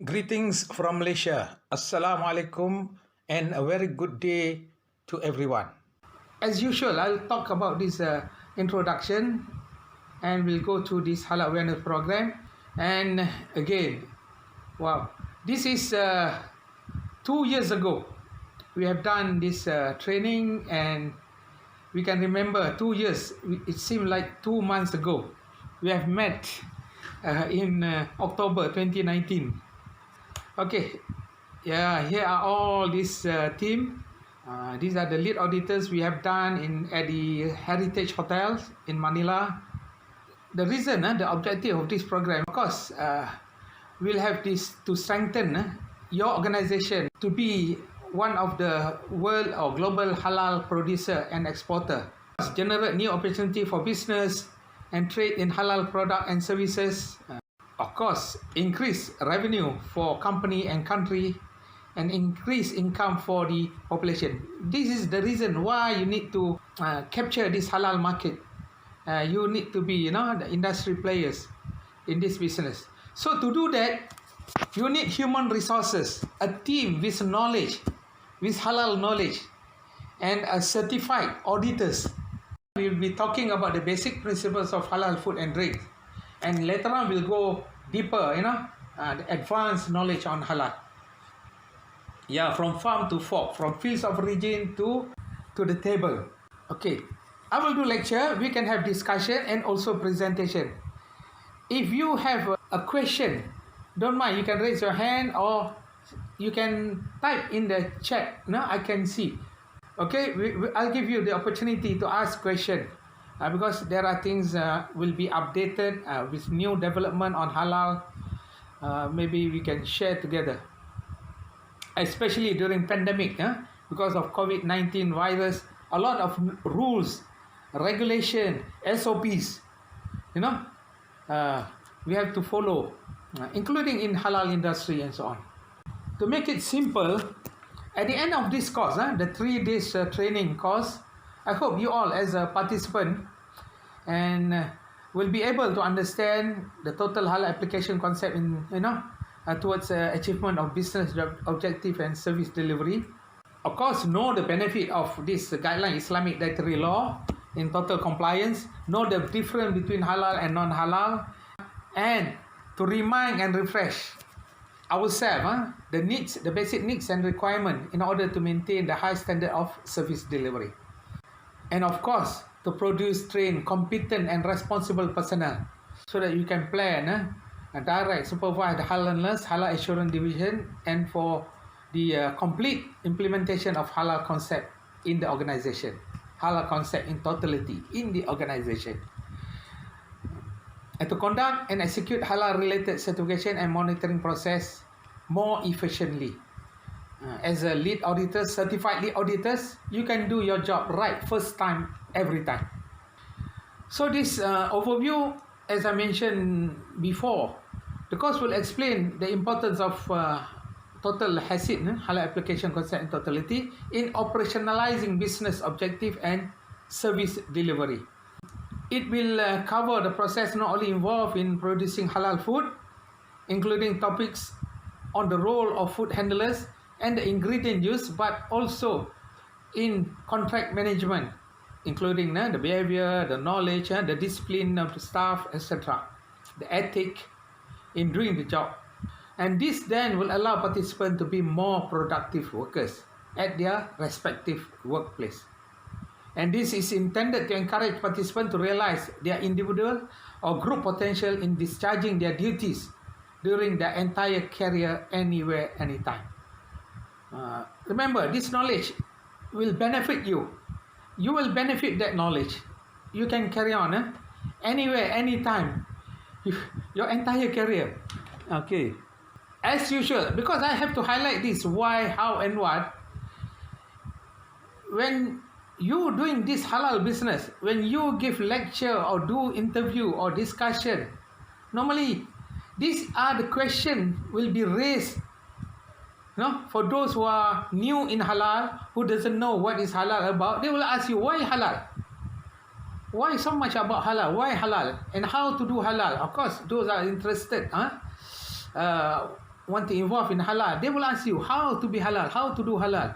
Greetings from Malaysia. Assalamualaikum and a very good day to everyone. As usual, I'll talk about this introduction and we'll go through this Halal Awareness Program. And again, wow, this is 2 years ago. We have done this training and we can remember 2 years. It seemed like 2 months ago. We have met in October 2019. Okay, yeah, here are all this team. These are the lead auditors we have done at the Heritage Hotels in Manila. The reason, the objective of this program, of course, we'll have this to strengthen your organization to be one of the world or global halal producer and exporter. Generate new opportunity for business and trade in halal product and services. Of course, increase revenue for company and country and increase income for the population. This is the reason why you need to capture this halal market. You need to be, the industry players in this business. So to do that, you need human resources, a team with knowledge, with halal knowledge, and a certified auditors. We will be talking about the basic principles of halal food and drink. And later on, we'll go deeper, the advanced knowledge on halal. Yeah, from farm to fork, from fields of origin to the table. Okay, I will do lecture. We can have discussion and also presentation. If you have a question, don't mind, you can raise your hand or you can type in the chat. I can see. Okay, I'll give you the opportunity to ask question. Because there are things will be updated with new development on halal. Maybe we can share together, especially during pandemic, because of COVID-19 virus. A lot of rules, regulation, SOPs, we have to follow, including in halal industry and so on. To make it simple, at the end of this course, the 3 days training course, I hope you all as a participant and will be able to understand the total halal application concept in towards achievement of business objective and service delivery. Of course, know the benefit of this guideline Islamic dietary law in total compliance, know the difference between halal and non-halal, and to remind and refresh ourselves the needs, the basic needs and requirement in order to maintain the high standard of service delivery. And of course, to produce trained, competent and responsible personnel so that you can plan, direct, supervise the halal halal assurance division and for the complete implementation of halal concept in the organization, halal concept in totality in the organization. And to conduct and execute halal related certification and monitoring process more efficiently. As a lead auditor, certified lead auditors, you can do your job right first time, every time. So this overview, as I mentioned before, the course will explain the importance of total HACCP, halal application concept in totality, in operationalizing business objective and service delivery. It will cover the process not only involved in producing halal food, including topics on the role of food handlers and the ingredient used, but also in contract management, including the behavior, the knowledge, the discipline of the staff, etc., the ethic in doing the job. And this then will allow participants to be more productive workers at their respective workplace. And this is intended to encourage participants to realize their individual or group potential in discharging their duties during their entire career, anywhere, anytime. Remember, this knowledge will benefit you. You will benefit that knowledge. You can carry on anywhere, anytime, your entire career. Okay. As usual, because I have to highlight this, why, how, and what. When you doing this halal business, when you give lecture or do interview or discussion, normally these are the questions will be raised. For those who are new in halal, who doesn't know what is halal about, they will ask you, why halal? Why so much about halal? Why halal? And how to do halal? Of course, those are interested. want to involve in halal, they will ask you how to be halal, how to do halal.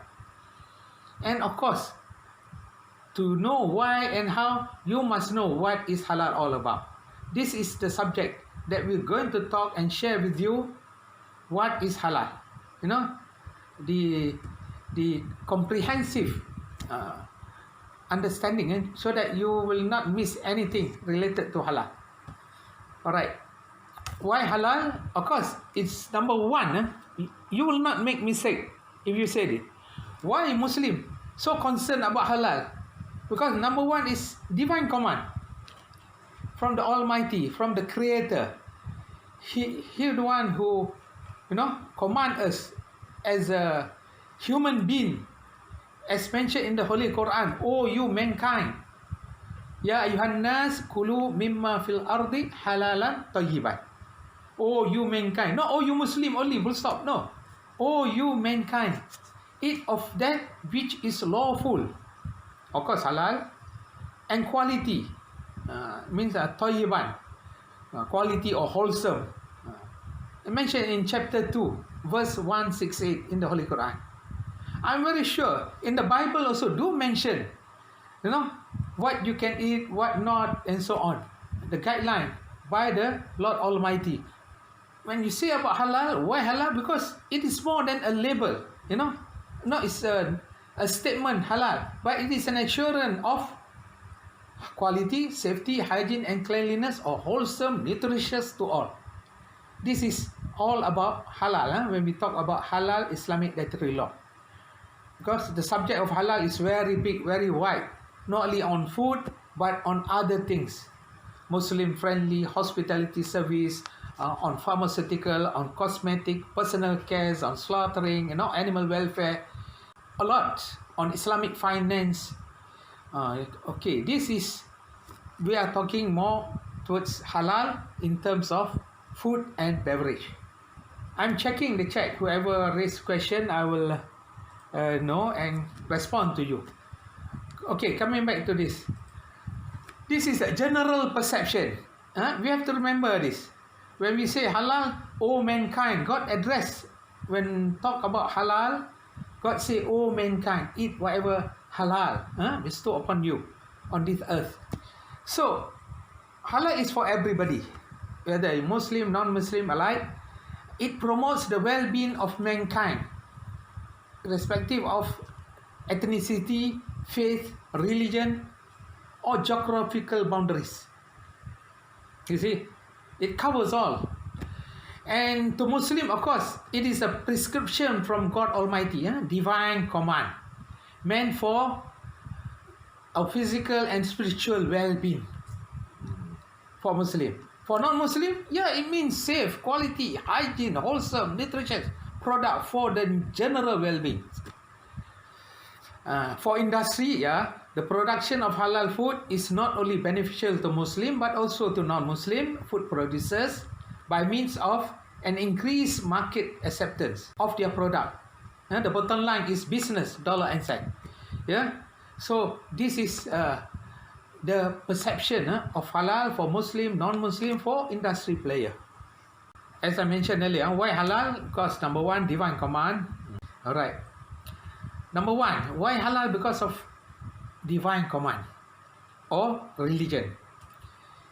And of course, to know why and how, you must know what is halal all about. This is the subject that we're going to talk and share with you. What is halal? You know, the comprehensive understanding, so that you will not miss anything related to halal. All right. Why halal? Of course, it's number one. You will not make mistake if you said it. Why Muslim so concerned about halal? Because number one is divine command from the Almighty, from the Creator. He the one who, command us as a human being, as mentioned in the Holy Quran. Oh, you mankind, ya ayuhan nas kulu mimma fil ardi halalan tayyiban. Oh, you mankind. No, oh, you Muslim only, full stop. No. Oh, you mankind, eat of that which is lawful. Of course, halal. And quality. Means Toyyiban. Quality or wholesome. Mentioned in chapter 2, verse 168 in the Holy Quran. I'm very sure in the Bible also do mention, what you can eat, what not, and so on. The guideline by the Lord Almighty. When you say about halal, why halal? Because it is more than a label, No, it's a statement, halal, but it is an assurance of quality, safety, hygiene, and cleanliness, or wholesome, nutritious to all. This is all about halal, when we talk about halal Islamic dietary law. Because the subject of halal is very big, very wide, not only on food, but on other things. Muslim-friendly hospitality service, on pharmaceutical, on cosmetic, personal cares, on slaughtering, animal welfare, a lot on Islamic finance. Okay, we are talking more towards halal in terms of food and beverage. I'm checking the chat. Whoever raised question, I will know and respond to you. Okay, coming back to this. This is a general perception. We have to remember this. When we say halal, oh mankind, God address, when talk about halal, God say, oh mankind, eat whatever halal bestowed upon you on this earth. So, halal is for everybody, whether Muslim, non-Muslim alike. It promotes the well-being of mankind, irrespective of ethnicity, faith, religion, or geographical boundaries. You see, it covers all. And to Muslim, of course, it is a prescription from God Almighty, divine command, meant for our physical and spiritual well-being. For Muslim. For non-Muslim, it means safe, quality, hygiene, wholesome, nutritious product for the general well-being. For industry, the production of halal food is not only beneficial to Muslim but also to non-Muslim food producers by means of an increased market acceptance of their product. The bottom line is business, dollar and cent. So this is the perception of halal for Muslim, non-Muslim, for industry player. As I mentioned earlier, why halal? Because number one, divine command. All right. Number one, why halal? Because of divine command or religion.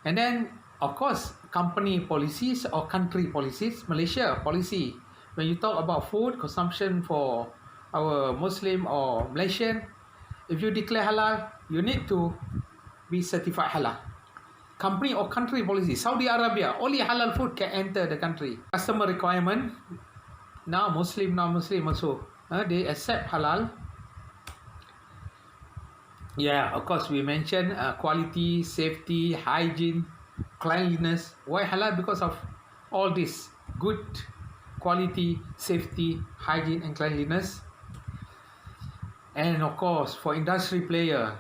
And then, of course, company policies or country policies. Malaysia policy, when you talk about food consumption for our Muslim or Malaysian, if you declare halal, you need to be certified halal. Company or country policy. Saudi Arabia, only halal food can enter the country. Customer requirement, now Muslim, non-Muslim also, they accept halal. Of course, we mentioned quality, safety, hygiene, cleanliness. Why halal? Because of all this good quality, safety, hygiene, and cleanliness. And of course, for industry player,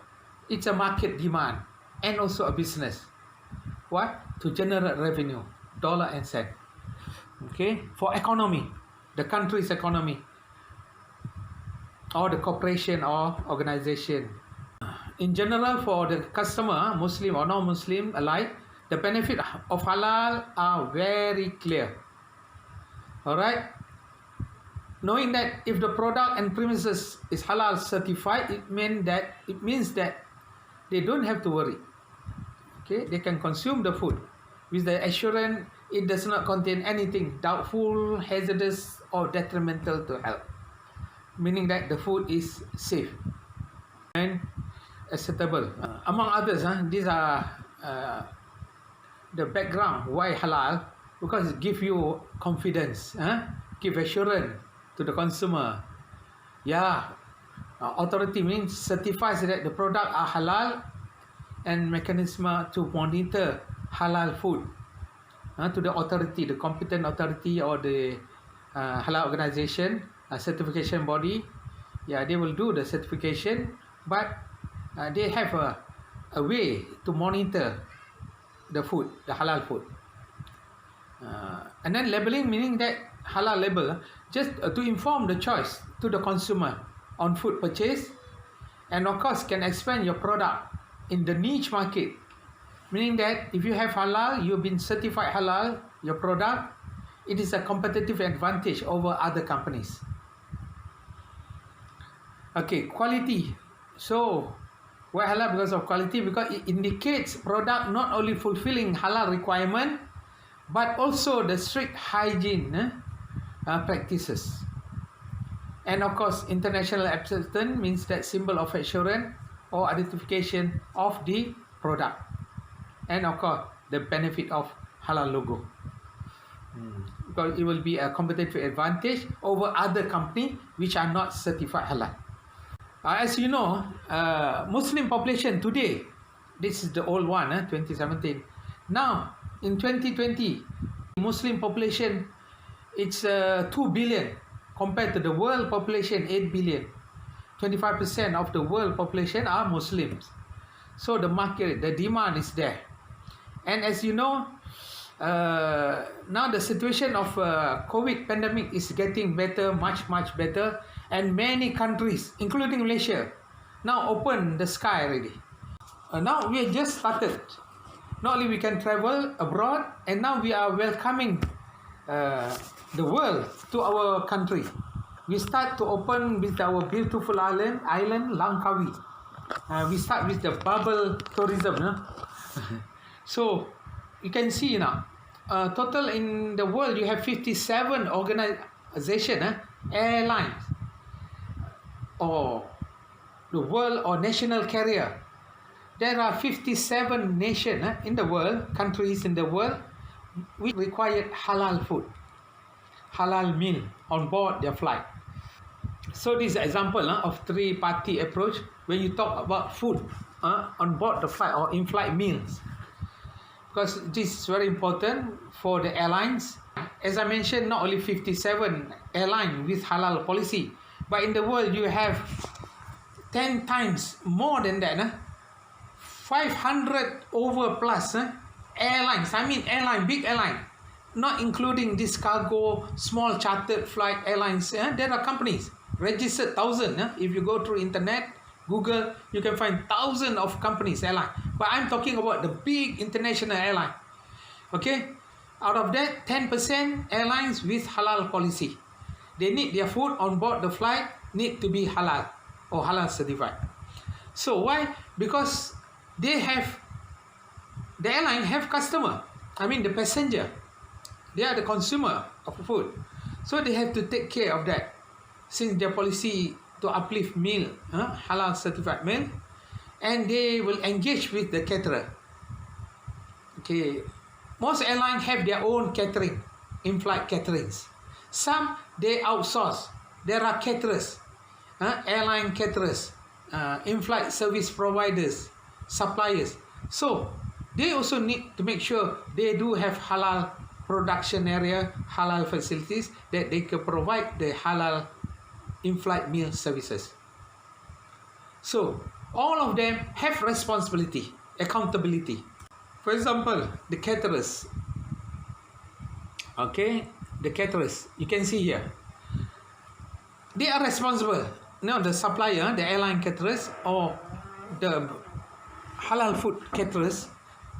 it's a market demand and also a business. What? To generate revenue, dollar and cent. Okay? For economy, the country's economy, or the corporation or organization. In general, for the customer, Muslim or non-Muslim alike, the benefit of halal are very clear. All right. Knowing that if the product and premises is halal certified, it means that they don't have to worry. Okay, they can consume the food with the assurance it does not contain anything doubtful, hazardous, or detrimental to health. Meaning that the food is safe and acceptable. Among others, these are the background why halal, because it gives you confidence, give assurance to the consumer. Yeah, authority means certifies that the product are halal, and mechanism to monitor halal food to the authority, the competent authority, or the halal organization, certification body. Yeah, they will do the certification, but they have a way to monitor the food, the halal food. And then labeling, meaning that halal label just to inform the choice to the consumer on food purchase, and of course can expand your product in the niche market, meaning that if you have halal, you've been certified halal, your product, it is a competitive advantage over other companies. Okay, quality. So why halal? Because of quality, because it indicates product not only fulfilling halal requirement but also the strict hygiene practices. And of course, international acceptance means that symbol of assurance or identification of the product. And of course, the benefit of halal logo. Because it will be a competitive advantage over other companies which are not certified halal. As you know, Muslim population today, this is the old one, 2017. Now, in 2020, Muslim population, it's 2 billion compared to the world population, 8 billion. 25% of the world population are Muslims. So the market, the demand is there. And as you know, now the situation of COVID pandemic is getting better, much better. And many countries, including Malaysia, now open the sky already. Now we have just started. Not only we can travel abroad, and now we are welcoming the world to our country. We start to open with our beautiful island Langkawi. We start with the bubble tourism. So you can see now, total in the world you have 57 organizations, airlines, or the world or national carrier. There are 57 nations in the world, countries in the world, which require halal food, halal meal on board their flight. So this is an example of three-party approach when you talk about food on board the flight or in-flight meals. Because this is very important for the airlines. As I mentioned, not only 57 airlines with halal policy, but in the world you have 10 times more than that. 500 over plus airlines. I mean airline, big airline, not including this cargo, small chartered flight airlines. There are companies registered 1,000. If you go through internet, Google, you can find thousands of companies, airline. But I'm talking about the big international airline. Okay, out of that, 10% airlines with halal policy. They need their food on board the flight need to be halal or halal certified. So why? Because the airline have customer. I mean the passenger. They are the consumer of food. So they have to take care of that. Since their policy to uplift meal, halal certified meal, and they will engage with the caterer. Okay, most airlines have their own catering, in-flight caterings. Some they outsource. There are caterers, airline caterers, in-flight service providers, suppliers. So they also need to make sure they do have halal production area, halal facilities that they can provide the halal in-flight meal services. So all of them have responsibility, accountability. For example, the caterers. Okay, the caterers, you can see here. They are responsible. No, the supplier, the airline caterers or the halal food caterers,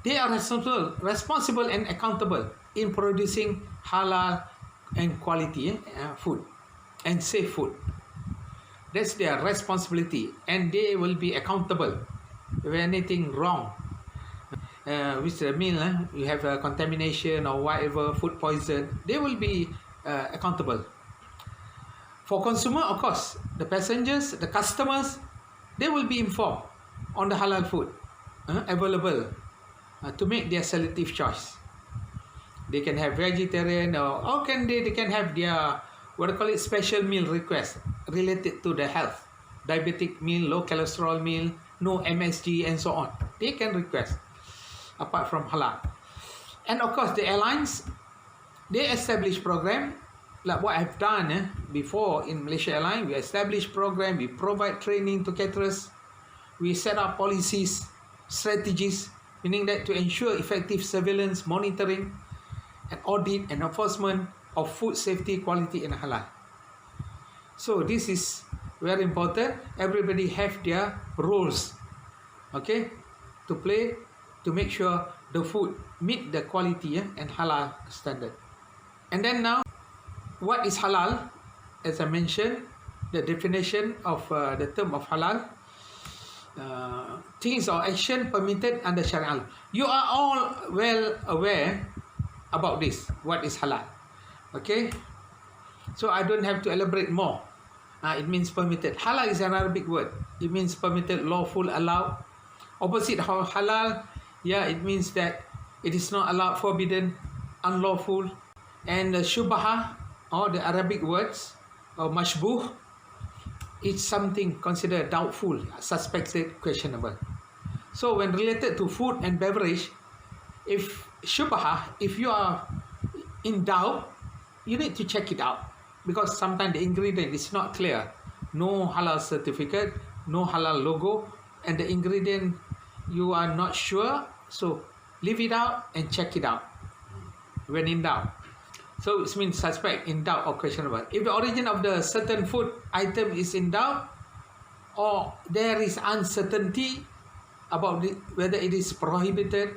they are responsible and accountable in producing halal and quality food and safe food. That's their responsibility, and they will be accountable if anything wrong with the meal. You have a contamination or whatever, food poison, they will be accountable. For consumer, of course, the passengers, the customers, they will be informed on the halal food available to make their selective choice. They can have vegetarian, or they can have their special meal request related to the health, diabetic meal, low cholesterol meal, no MSG, and so on. They can request apart from halal. And of course, the airlines, they establish program like what I've done before in Malaysia Airline. We establish program, we provide training to caterers, we set up policies, strategies, meaning that to ensure effective surveillance, monitoring, and audit and enforcement of food safety, quality, and halal. So this is very important. Everybody have their roles, okay, to play to make sure the food meet the quality and halal standard. And then now, what is halal? As I mentioned, the definition of the term of halal, things or action permitted under Sharia. You are all well aware about this, what is halal, okay? So I don't have to elaborate more. It means permitted. Halal is an Arabic word. It means permitted, lawful, allowed. Opposite of halal, it means that it is not allowed, forbidden, unlawful. And shubha, or the Arabic words, or mashbuh, it's something considered doubtful, suspected, questionable. So when related to food and beverage, if shubha, if you are in doubt, you need to check it out, because sometimes the ingredient is not clear. No halal certificate, no halal logo, and the ingredient you are not sure, so leave it out and check it out when in doubt. So it means suspect, in doubt, or questionable. If the origin of the certain food item is in doubt, or there is uncertainty about whether it is prohibited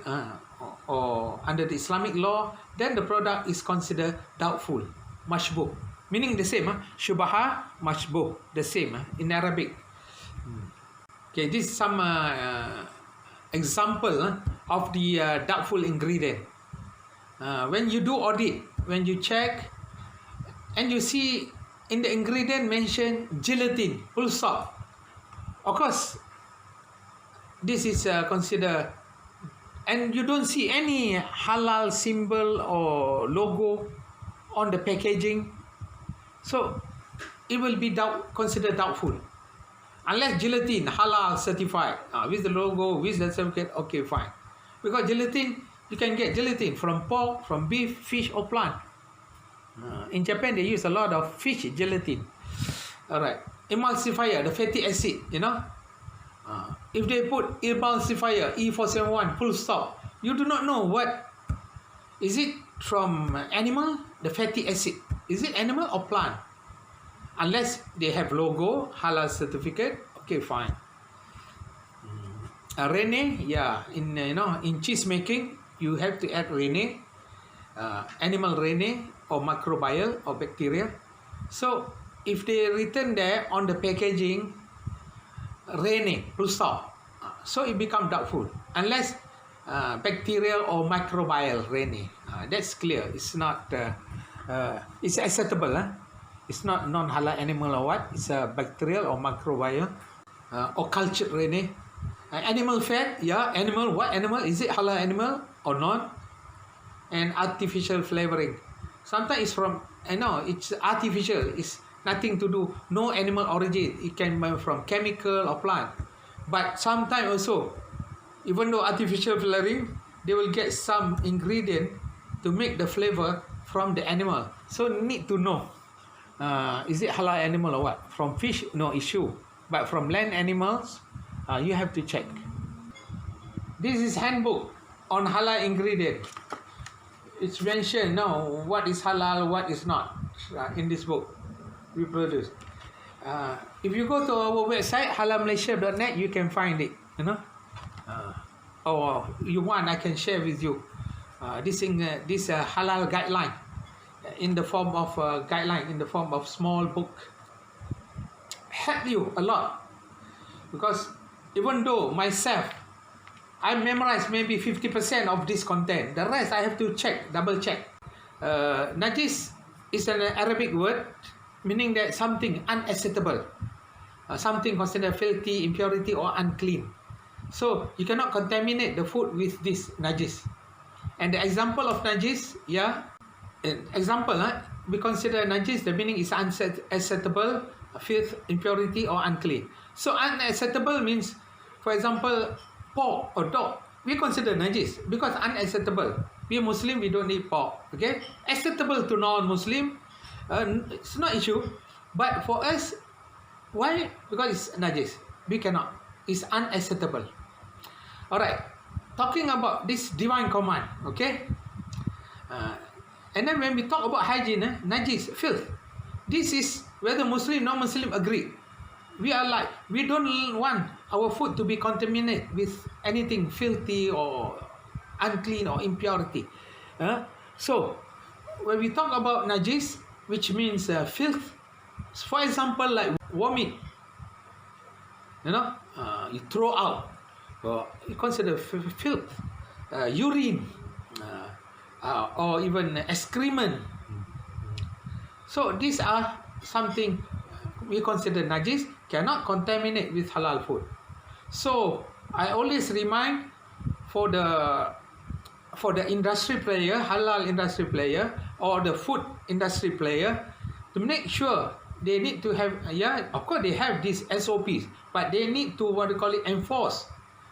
or under the Islamic law, then the product is considered doubtful, mashbuh, meaning the same, shubha, mashbuh, the same in Arabic. Okay, this is some example of the doubtful ingredient. When you do audit, when you check and you see in the ingredient mentioned gelatin, full stop, of course this is considered, and you don't see any halal symbol or logo on the packaging, so it will be considered doubtful. Unless gelatin halal certified with the logo, with the certificate, okay, fine. Because gelatin, you can get gelatin from pork, from beef, fish, or plant. In Japan, they use a lot of fish gelatin. All right, emulsifier, the fatty acid, if they put emulsifier E471 full stop, you do not know what is it, from animal, the fatty acid, is it animal or plant? Unless they have logo, halal certificate, okay, fine. Rene, in cheese making, you have to add rene, animal rene or microbial or bacterial. So if they written there on the packaging rene, full stop, so it become doubtful. Unless bacterial or microbial rene, that's clear. It's not, it's acceptable. It's not non-halal animal or what. It's a bacterial or microbial or cultured rene. Animal fat, animal. What animal? Is it halal animal or not? And artificial flavoring. Sometimes it's from, it's artificial. It's nothing to do, no animal origin. It can be from chemical or plant. But sometimes also, even though artificial flavoring, they will get some ingredient to make the flavor from the animal. So need to know, is it halal animal or what? From fish, no issue. But from land animals, you have to check. This is handbook on halal ingredient. It's mentioned now what is halal, what is not, in this book we produce. If you go to our website halalmalaysia.net, you can find it. Or you want, I can share with you this halal guideline. in the form of a guideline, in the form of small book, help you a lot. Because even though myself, I memorize maybe 50% of this content, the rest I have to check, double check. Najis is an Arabic word meaning that something unacceptable, something considered filthy, impurity, or unclean. So you cannot contaminate the food with this najis. And the example of najis, we consider najis, the meaning is unacceptable, filth, impurity, or unclean. So unacceptable means, for example, pork or dog, we consider najis because unacceptable. We Muslim, we don't eat pork. Okay, acceptable to non-Muslim, it's not issue. But for us, why? Because it's najis. We cannot. It's unacceptable. All right. Talking about this divine command. Okay. And then when we talk about hygiene, najis, filth. This is whether Muslim, non-Muslim agree. We are like, we don't want our food to be contaminated with anything filthy or unclean or impurity. So when we talk about najis, which means filth, for example, like vomit, you throw out, you consider filth, urine, or even excrement. So these are something we consider najis, cannot contaminate with halal food. So I always remind for the industry player, halal industry player, or the food industry player, to make sure they need to have, of course they have these SOPs, but they need to, enforce.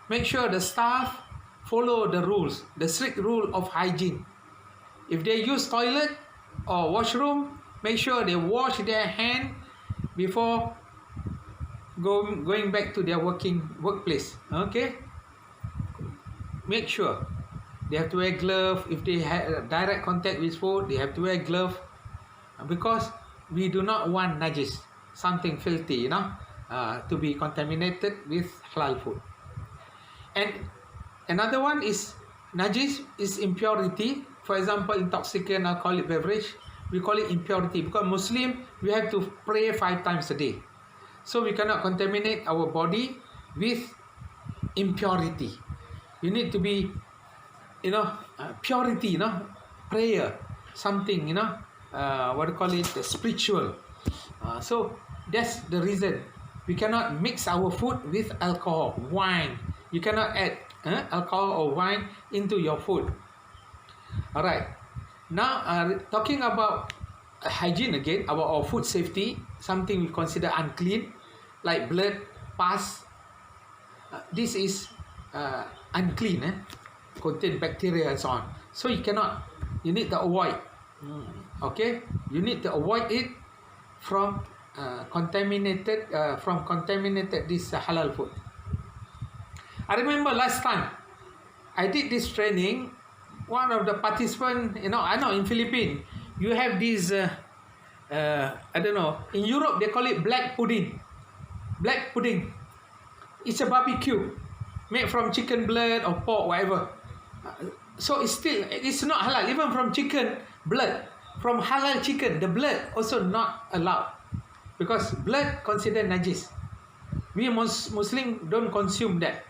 Make sure the staff follow the rules, the strict rule of hygiene. If they use toilet or washroom, make sure they wash their hand before going back to their workplace. Okay, make sure they have to wear glove. If they have direct contact with food, they have to wear glove, because we do not want najis, something filthy, to be contaminated with halal food. And another one is najis is impurity. For example, intoxicant, alcoholic beverage, we call it impurity because Muslim, we have to pray 5 times a day. So we cannot contaminate our body with impurity. You need to be, purity, prayer, something, spiritual. So that's the reason we cannot mix our food with alcohol, wine. You cannot add alcohol or wine into your food. All right. Now, talking about hygiene again, about our food safety, something we consider unclean, like blood, pus. This is unclean, contain bacteria and so on. So you need to avoid. Okay, you need to avoid it from contaminated this halal food. I remember last time I did this training. One of the participants, I know in Philippines, you have this, in Europe they call it black pudding. Black pudding. It's a barbecue made from chicken blood or pork, whatever. So it's not halal. Even from chicken blood, from halal chicken, the blood also not allowed, because blood considered najis. We Muslim don't consume that.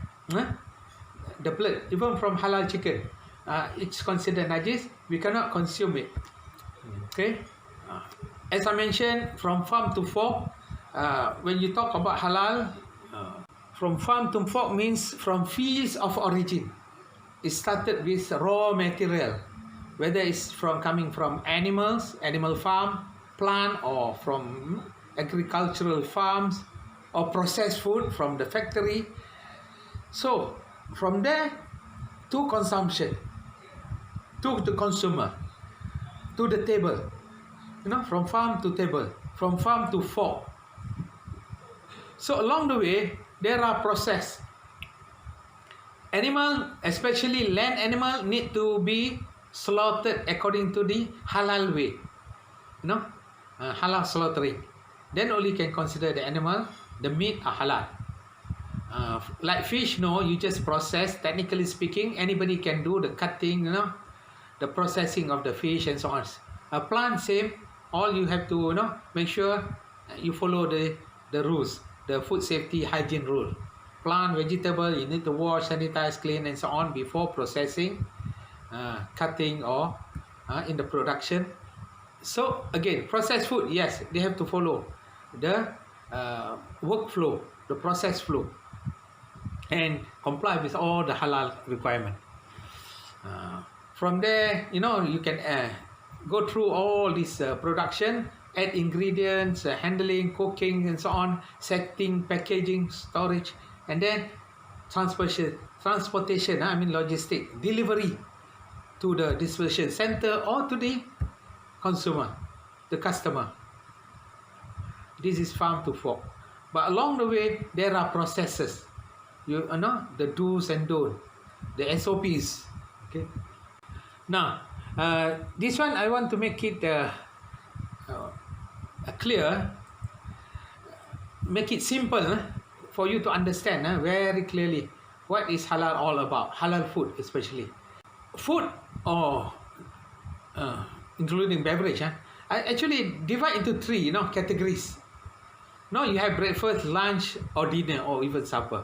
The blood, even from halal chicken. It's considered najis. We cannot consume it. Okay. As I mentioned, from farm to fork. When you talk about halal, from farm to fork means from fields of origin. It started with raw material, whether it's coming from animals, animal farm, plant, or from agricultural farms, or processed food from the factory. So from there to consumption, to the consumer, to the table, from farm to table, from farm to fork. So along the way, there are processes. Animal, especially land animal, need to be slaughtered according to the halal way. Halal slaughtering. Then only can consider the animal, the meat are halal. Like fish, no, you just process. Technically speaking, anybody can do the cutting, the processing of the fish and so on. Plant same. All you have to make sure you follow the rules, the food safety hygiene rule. Plant, vegetable, you need to wash, sanitize, clean, and so on before processing, cutting, or in the production. So again, processed food, yes, they have to follow the workflow, the process flow, and comply with all the halal requirement. From there, you can go through all this production, add ingredients, handling, cooking, and so on, setting, packaging, storage, and then transportation, logistic, delivery to the distribution center or to the consumer, the customer. This is farm to fork. But along the way, there are processes. You know, the do's and don'ts, the SOPs. Okay. Now, this one I want to make it clear, make it simple for you to understand very clearly what is halal all about. Halal food, especially food, or including beverage. I actually divide into three, categories. Now you have breakfast, lunch, or dinner, or even supper.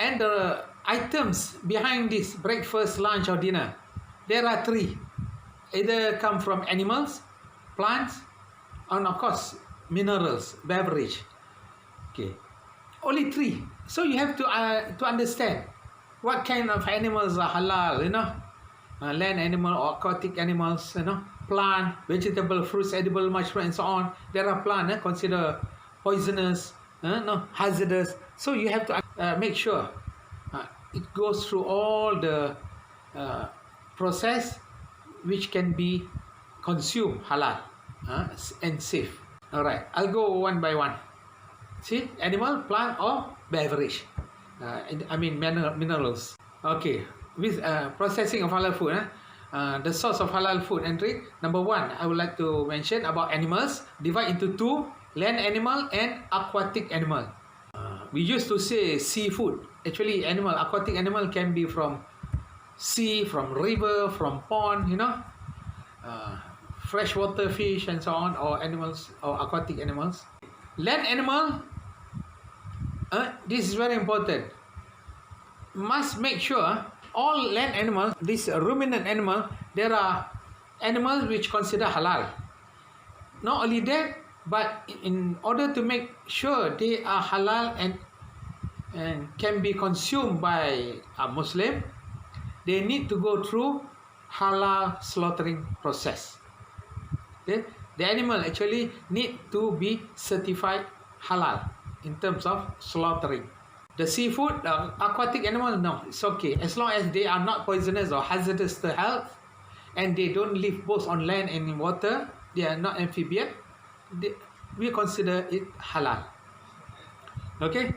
And the items behind this breakfast, lunch, or dinner, there are three. Either come from animals, plants, and of course minerals, beverage. Okay, only three. So you have to understand what kind of animals are halal. Land animal or aquatic animals. Plant, vegetable, fruits, edible, mushroom, and so on. There are plants considered poisonous, hazardous. So you have to make sure it goes through all the process which can be consumed halal and safe. All right, I'll go one by one. See, animal, plant, or beverage. Minerals. Okay, with processing of halal food. The source of halal food and trade. Number one, I would like to mention about animals. Divide into two: land animal and aquatic animal. We used to say seafood. Actually, aquatic animal can be from sea, from river, from pond, freshwater fish and so on, or animals, or aquatic animals. Land animal, this is very important. Must make sure all land animals, this ruminant animal, there are animals which consider halal. Not only that, but in order to make sure they are halal and can be consumed by a Muslim, they need to go through halal slaughtering process. Okay? The animal actually need to be certified halal in terms of slaughtering. The seafood, the aquatic animal, no, it's okay. As long as they are not poisonous or hazardous to health, and they don't live both on land and in water, they are not amphibian, we consider it halal. Okay?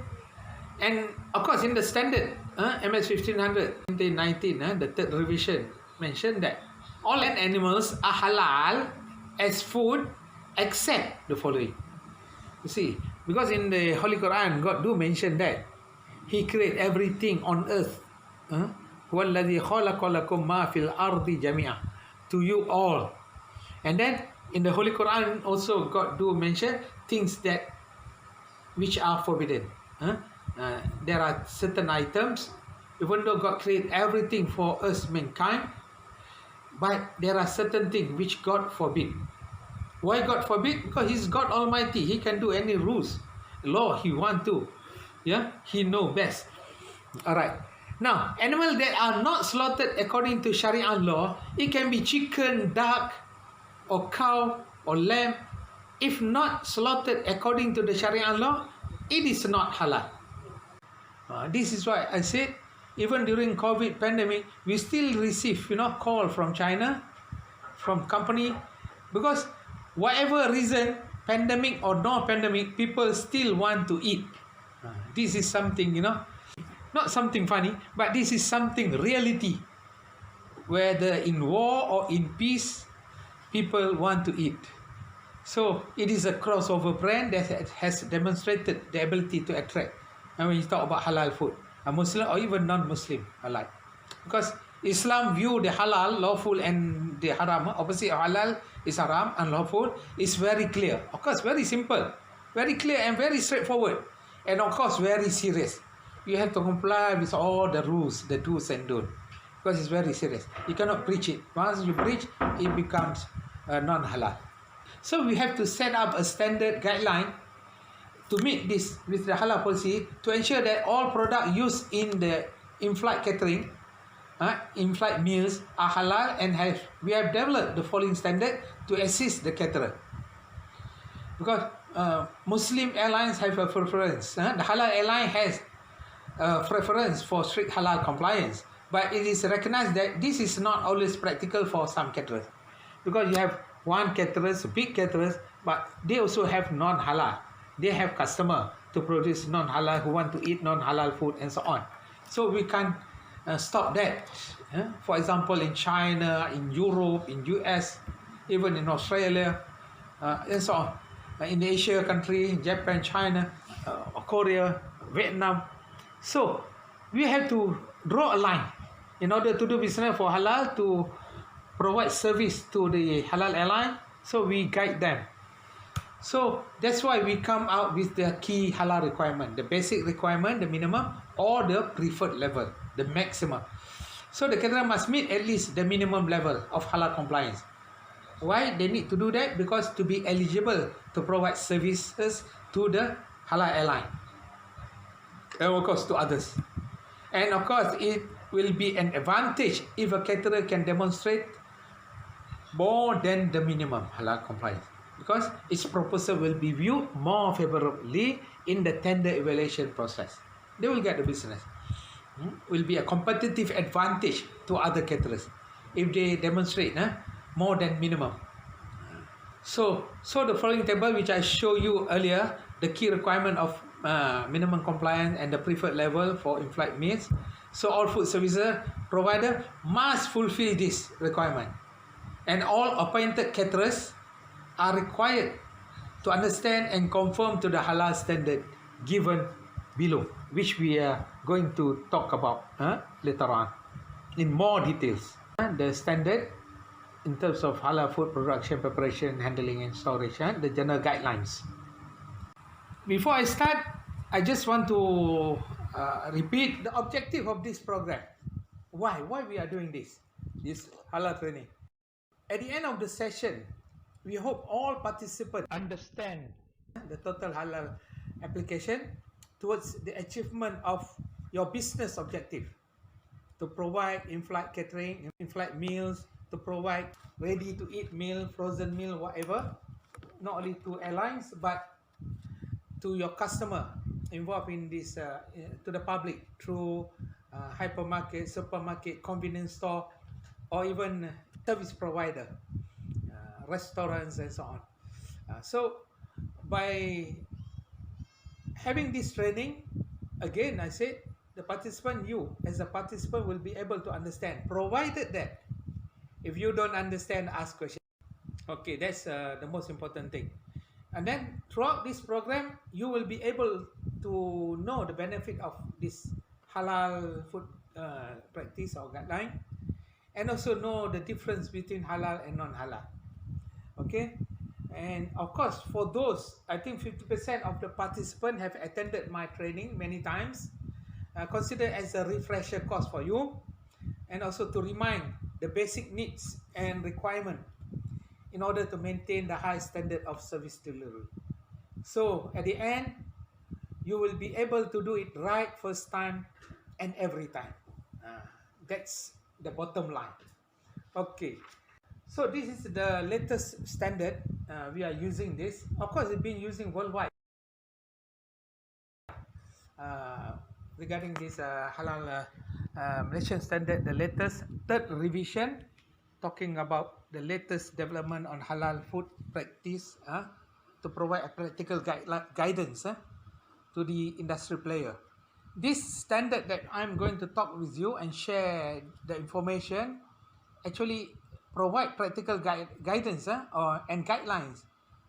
And of course, in the standard, MS 1500, 2019, the third revision mentioned that all land animals are halal as food except the following. You see, because in the Holy Quran, God do mention that He created everything on earth. وَالَّذِي خَلَقَ لَكُم مَا فِي الْأَرْضِ جَمِيعًا, to you all. And then in the Holy Quran also God do mention things that which are forbidden. There are certain items, even though God created everything for us mankind, but there are certain things which God forbid. Why God forbid? Because He's God Almighty. He can do any rules, law He want to. Yeah, He know best. All right. Now, animals that are not slaughtered according to Sharia law, it can be chicken, duck, or cow, or lamb. If not slaughtered according to the Sharia law, it is not halal. This is why I said, even during COVID pandemic, we still receive, call from China, from company, because whatever reason, pandemic or no pandemic, people still want to eat. This is something, not something funny, but this is something reality. Whether in war or in peace, people want to eat. So it is a crossover brand that has demonstrated the ability to attract. And when you talk about halal food, a Muslim or even non-Muslim alike, because Islam view the halal, lawful, and the haram. Opposite of halal is haram, unlawful. Is very clear. Of course, very simple, very clear, and very straightforward. And of course, very serious. You have to comply with all the rules, the do's and don'ts, because it's very serious. You cannot preach it. Once you preach, it becomes non-halal. So we have to set up a standard guideline to meet this with the halal policy to ensure that all products used in the in-flight catering, in-flight meals are halal, and we have developed the following standard to assist the caterer. Because Muslim airlines have a preference. The halal airline has a preference for strict halal compliance, but it is recognized that this is not always practical for some caterers, because you have one caterers, big caterers, but they also have non-halal. They have customer to produce non-halal who want to eat non-halal food and so on. So we can't stop that. For example, in China, in Europe, in US, even in Australia, and so on. In the Asia country, Japan, China, Korea, Vietnam. So we have to draw a line in order to do business for halal, to provide service to the halal airline. So we guide them. So that's why we come out with the key halal requirement, the basic requirement, the minimum, or the preferred level, the maximum. So the caterer must meet at least the minimum level of halal compliance. Why they need to do that? Because to be eligible to provide services to the halal airline, and of course to others. And of course it will be an advantage if a caterer can demonstrate more than the minimum halal compliance, because its proposal will be viewed more favorably in the tender evaluation process. They will get the business. Will be a competitive advantage to other caterers if they demonstrate more than minimum. So the following table which I showed you earlier, the key requirement of minimum compliance and the preferred level for in-flight meals. So all food services provider must fulfill this requirement, and all appointed caterers are required to understand and conform to the halal standard given below, which we are going to talk about later on in more details. The standard in terms of halal food production, preparation, handling, and storage, the general guidelines. Before I start, I just want to repeat the objective of this program. Why we are doing this halal training. At the end of the session, we hope all participants understand the total halal application towards the achievement of your business objective, to provide in-flight catering, in-flight meals, to provide ready-to-eat meal, frozen meal, whatever, not only to airlines but to your customer involved in this, to the public through hypermarket, supermarket, convenience store, or even service provider, restaurants and so on. So by having this training, again I said, the participant, you as a participant, will be able to understand, provided that if you don't understand, ask questions. Okay, that's the most important thing. And then throughout this program, you will be able to know the benefit of this halal food practice or guideline, and also know the difference between halal and non-halal. Okay, and of course for those, I think 50% of the participants have attended my training many times. Consider as a refresher course for you, and also to remind the basic needs and requirement in order to maintain the high standard of service delivery. So at the end, you will be able to do it right first time and every time. That's the bottom line. Okay, so this is the latest standard. We are using this. Of course, it's been using worldwide. Regarding this halal Malaysian standard, the latest third revision, talking about the latest development on halal food practice, to provide a practical guidance to the industry player. This standard that I'm going to talk with you and share the information actually provide practical guidance and guidelines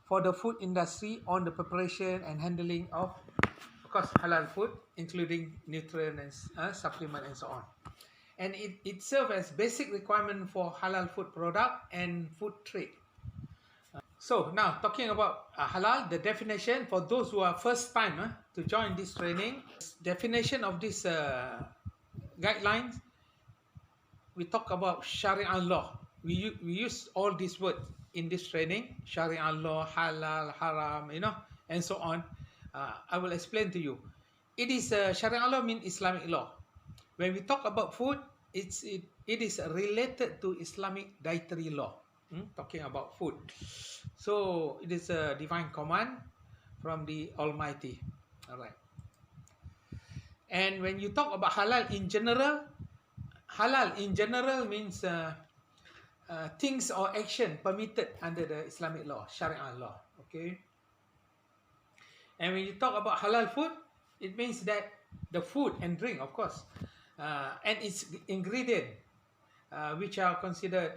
for the food industry on the preparation and handling of course halal food, including nutrients, supplement, and so on. and it serves as basic requirement for halal food product and food trade. So now talking about halal, the definition for those who are first time to join this training, definition of this guidelines, we talk about Sharia law. We use all these words in this training: Sharia law, halal, haram, and so on. I will explain to you. It is Sharia law means Islamic law. When we talk about food, it is related to Islamic dietary law. Talking about food, so it is a divine command from the Almighty. All right. And when you talk about halal in general means things or action permitted under the Islamic law, Sharia law. Okay. And when you talk about halal food, it means that the food and drink, of course, and its ingredient, which are considered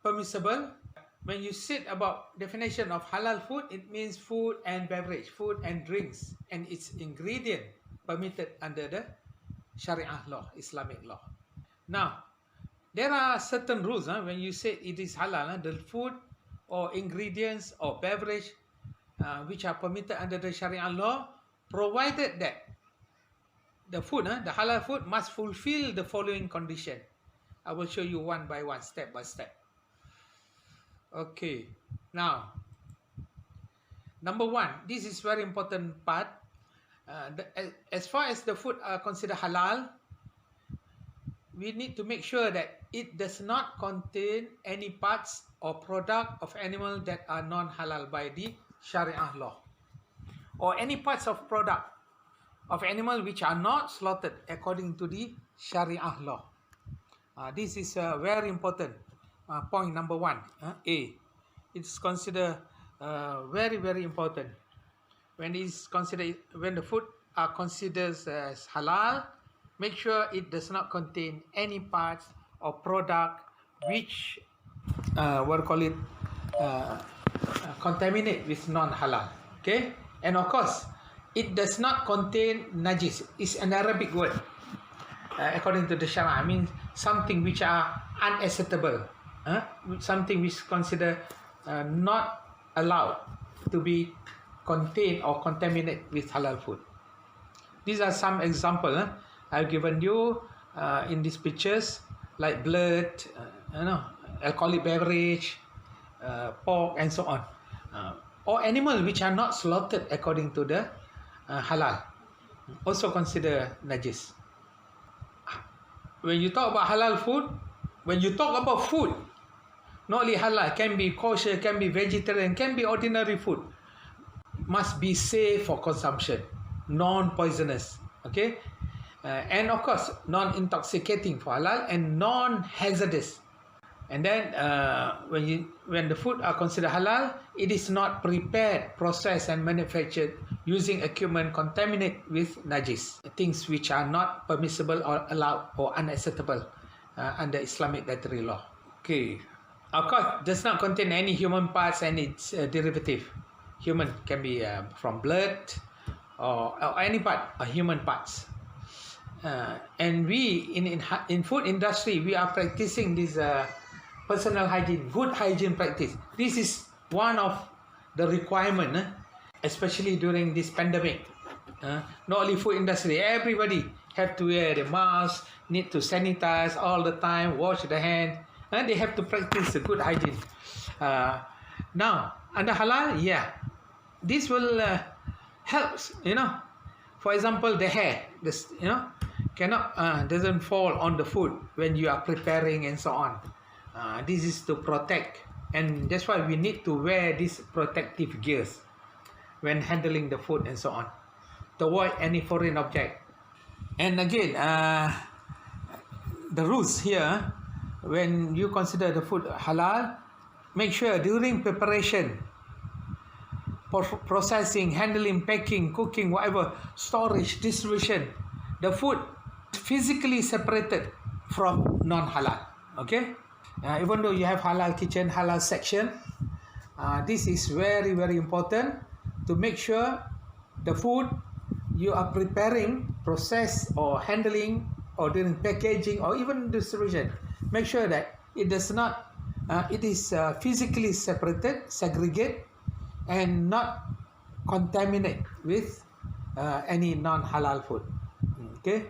permissible. When you said about definition of halal food, it means food and beverage, food and drinks, and its ingredient permitted under the Sharia law, Islamic law. Now, there are certain rules when you say it is halal, the food or ingredients or beverage which are permitted under the Sharia law, provided that the food, the halal food, must fulfill the following condition. I will show you one by one, step by step. Okay, now, number one, this is very important part. As far as the food are considered halal, we need to make sure that it does not contain any parts or product of animal that are non-halal by the Sharia law, or any parts of product of animal which are not slaughtered according to the Sharia law. This is very important. Point number one, A. It's considered very, very important. When the food are considered as halal, make sure it does not contain any parts or product which contaminate with non-halal. Okay, and of course, it does not contain najis. It's an Arabic word. According to the Sharia, means something which are unacceptable, something which is considered not allowed to be contained or contaminated with halal food. These are some examples I've given you in these pictures, like blood, alcoholic beverage, pork, and so on, or animals which are not slaughtered according to the halal, also consider najis. When you talk about halal food, when you talk about food, not only halal, can be kosher, can be vegetarian, can be ordinary food, must be safe for consumption, non-poisonous, okay, and of course non-intoxicating for halal and non-hazardous. And then when the food are considered halal, it is not prepared, processed, and manufactured using equipment contaminated with najis, things which are not permissible or allowed or unacceptable under Islamic dietary law. Okay, of course, does not contain any human parts and its derivative. Human can be from blood or any part of human parts. And we in food industry, we are practicing this personal hygiene, good hygiene practice. This is one of the requirement, especially during this pandemic. Not only food industry, everybody have to wear the mask, need to sanitize all the time, wash the hand, and they have to practice the good hygiene. Now, under halal, yeah, this will help, for example, the hair, this, cannot, doesn't fall on the food when you are preparing and so on. This is to protect, and that's why we need to wear these protective gears when handling the food and so on, to avoid any foreign object. And again, the rules here, when you consider the food halal, make sure during preparation, processing, handling, packing, cooking, whatever, storage, distribution, the food physically separated from non-halal. Okay, even though you have halal kitchen, halal section, this is very, very important to make sure the food you are preparing, process, or handling or during packaging or even distribution, make sure that it does not, it is physically separated, segregate, and not contaminate with any non-halal food. Okay.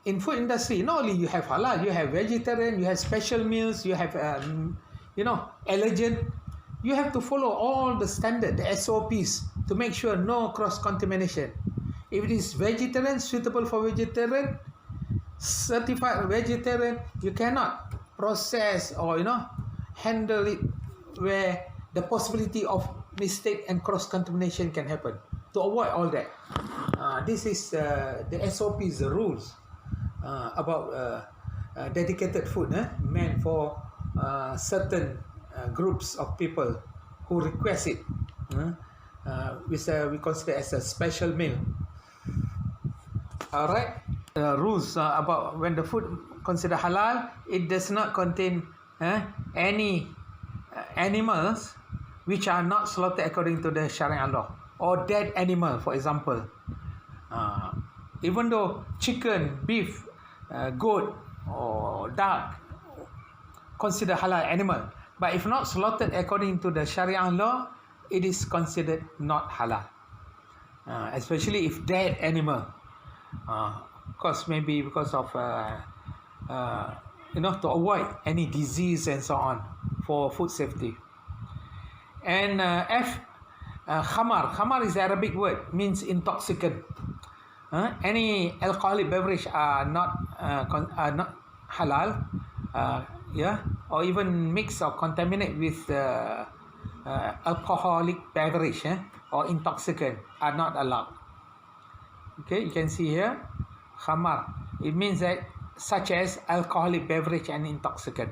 In food industry, not only you have halal, you have vegetarian, you have special meals, you have allergen. You have to follow all the standard, the SOPs, to make sure no cross contamination. If it is vegetarian, suitable for vegetarian, certified vegetarian, you cannot process or handle it where the possibility of mistake and cross contamination can happen. To avoid all that, this is the SOPs, the rules about dedicated food meant for certain groups of people who request it, which we consider as a special meal. All right. Rules about when the food considered halal, it does not contain any animals which are not slaughtered according to the Sharia law, or dead animal, for example. Even though chicken, beef, goat, or duck considered halal animal, but if not slaughtered according to the Sharia law, it is considered not halal. Especially if dead animal. Of course, maybe because of to avoid any disease and so on, for food safety. And khamar is the Arabic word, means intoxicant. Any alcoholic beverage are not halal, or even mix or contaminate with alcoholic beverage or intoxicant are not allowed. Okay, you can see here, khamar. It means that such as alcoholic beverage and intoxicant.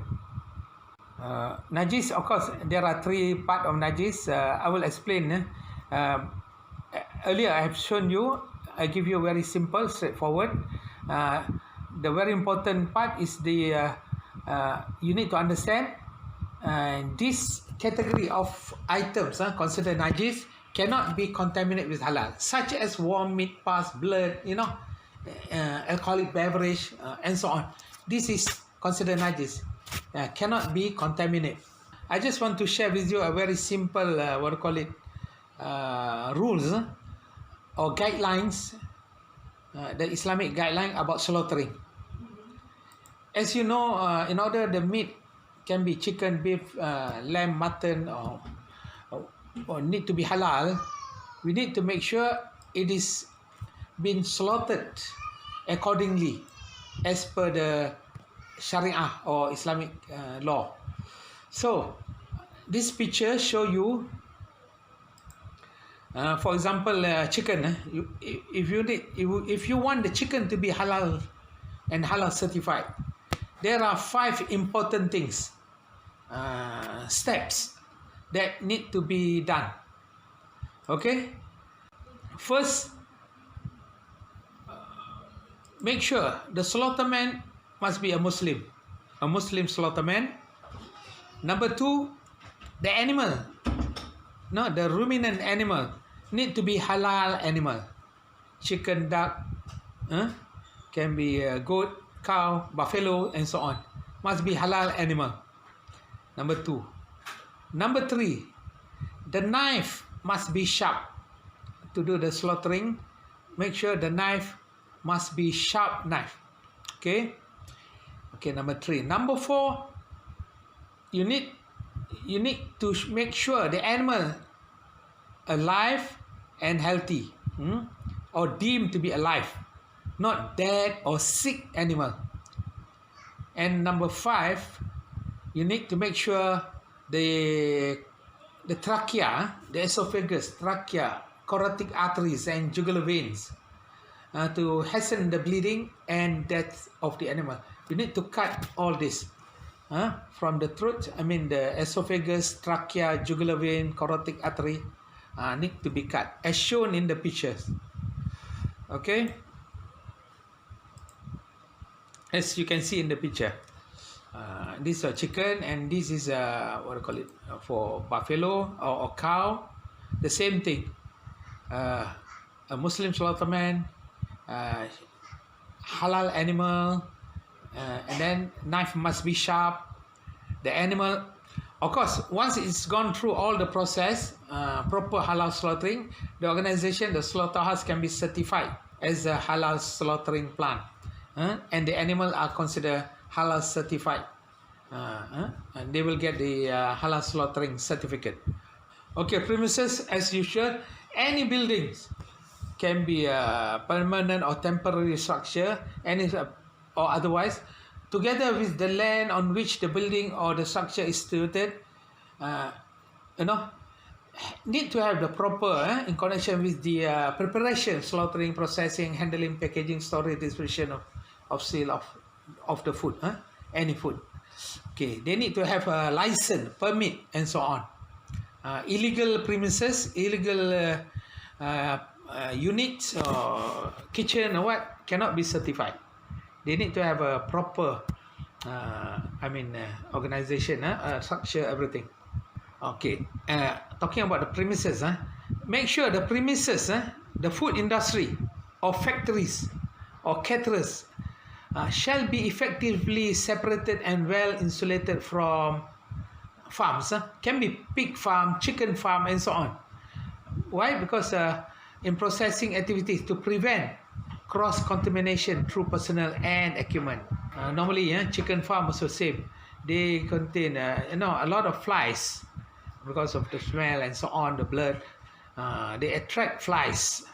Najis, of course, there are three parts of najis. I will explain. Earlier I have shown you. I give you very simple, straightforward. The very important part is the you need to understand this category of items considered najis cannot be contaminated with halal, such as warm meat, pus, blood, alcoholic beverage, and so on. This is considered najis, cannot be contaminated. I just want to share with you a very simple, rules or guidelines, the Islamic guideline about slaughtering. As you know, in order the meat can be chicken, beef, lamb, mutton, or need to be halal, we need to make sure it is been slaughtered accordingly as per the Sharia or Islamic law. So this picture show you, for example, chicken. If you want the chicken to be halal and halal certified, there are 5 important things, steps that need to be done. Okay. First, make sure the slaughterman must be a Muslim slaughterman. Number 2, the animal, the ruminant animal need to be halal animal. Chicken, duck, can be goat, cow, buffalo, and so on. Must be halal animal. Number 2. Number 3, the knife must be sharp. To do the slaughtering, make sure the knife must be sharp knife. Okay. Number 3. Number 4, you need to make sure the animal alive and healthy, or deemed to be alive, not dead or sick animal. And number 5, you need to make sure the trachea, the esophagus, trachea, carotid arteries, and jugular veins, to hasten the bleeding and death of the animal. You need to cut all this from the throat. The esophagus, trachea, jugular vein, carotid artery need to be cut as shown in the pictures. Okay, as you can see in the picture, this is a chicken, and this is for buffalo or cow. The same thing. A Muslim slaughterman, halal animal, and then knife must be sharp. The animal, of course, once it's gone through all the process, proper halal slaughtering, the organization, the slaughterhouse can be certified as a halal slaughtering plant, and the animal are considered halal certified, and they will get the halal slaughtering certificate. Okay, premises as usual. Any buildings can be a permanent or temporary structure, or otherwise, together with the land on which the building or the structure is situated, need to have the proper in connection with the preparation, slaughtering, processing, handling, packaging, storage, distribution of sale of the food, any food. Okay, they need to have a license, permit, and so on. Illegal premises, illegal units or kitchen or what cannot be certified. They need to have a proper, organization, structure, everything. Okay, talking about the premises, make sure the premises, the food industry or factories or caterers shall be effectively separated and well insulated from farms. Can be pig farm, chicken farm, and so on. Why? Because in processing activities to prevent cross-contamination through personnel and equipment. Normally, chicken farm also same. They contain, a lot of flies because of the smell and so on, the blood. They attract flies.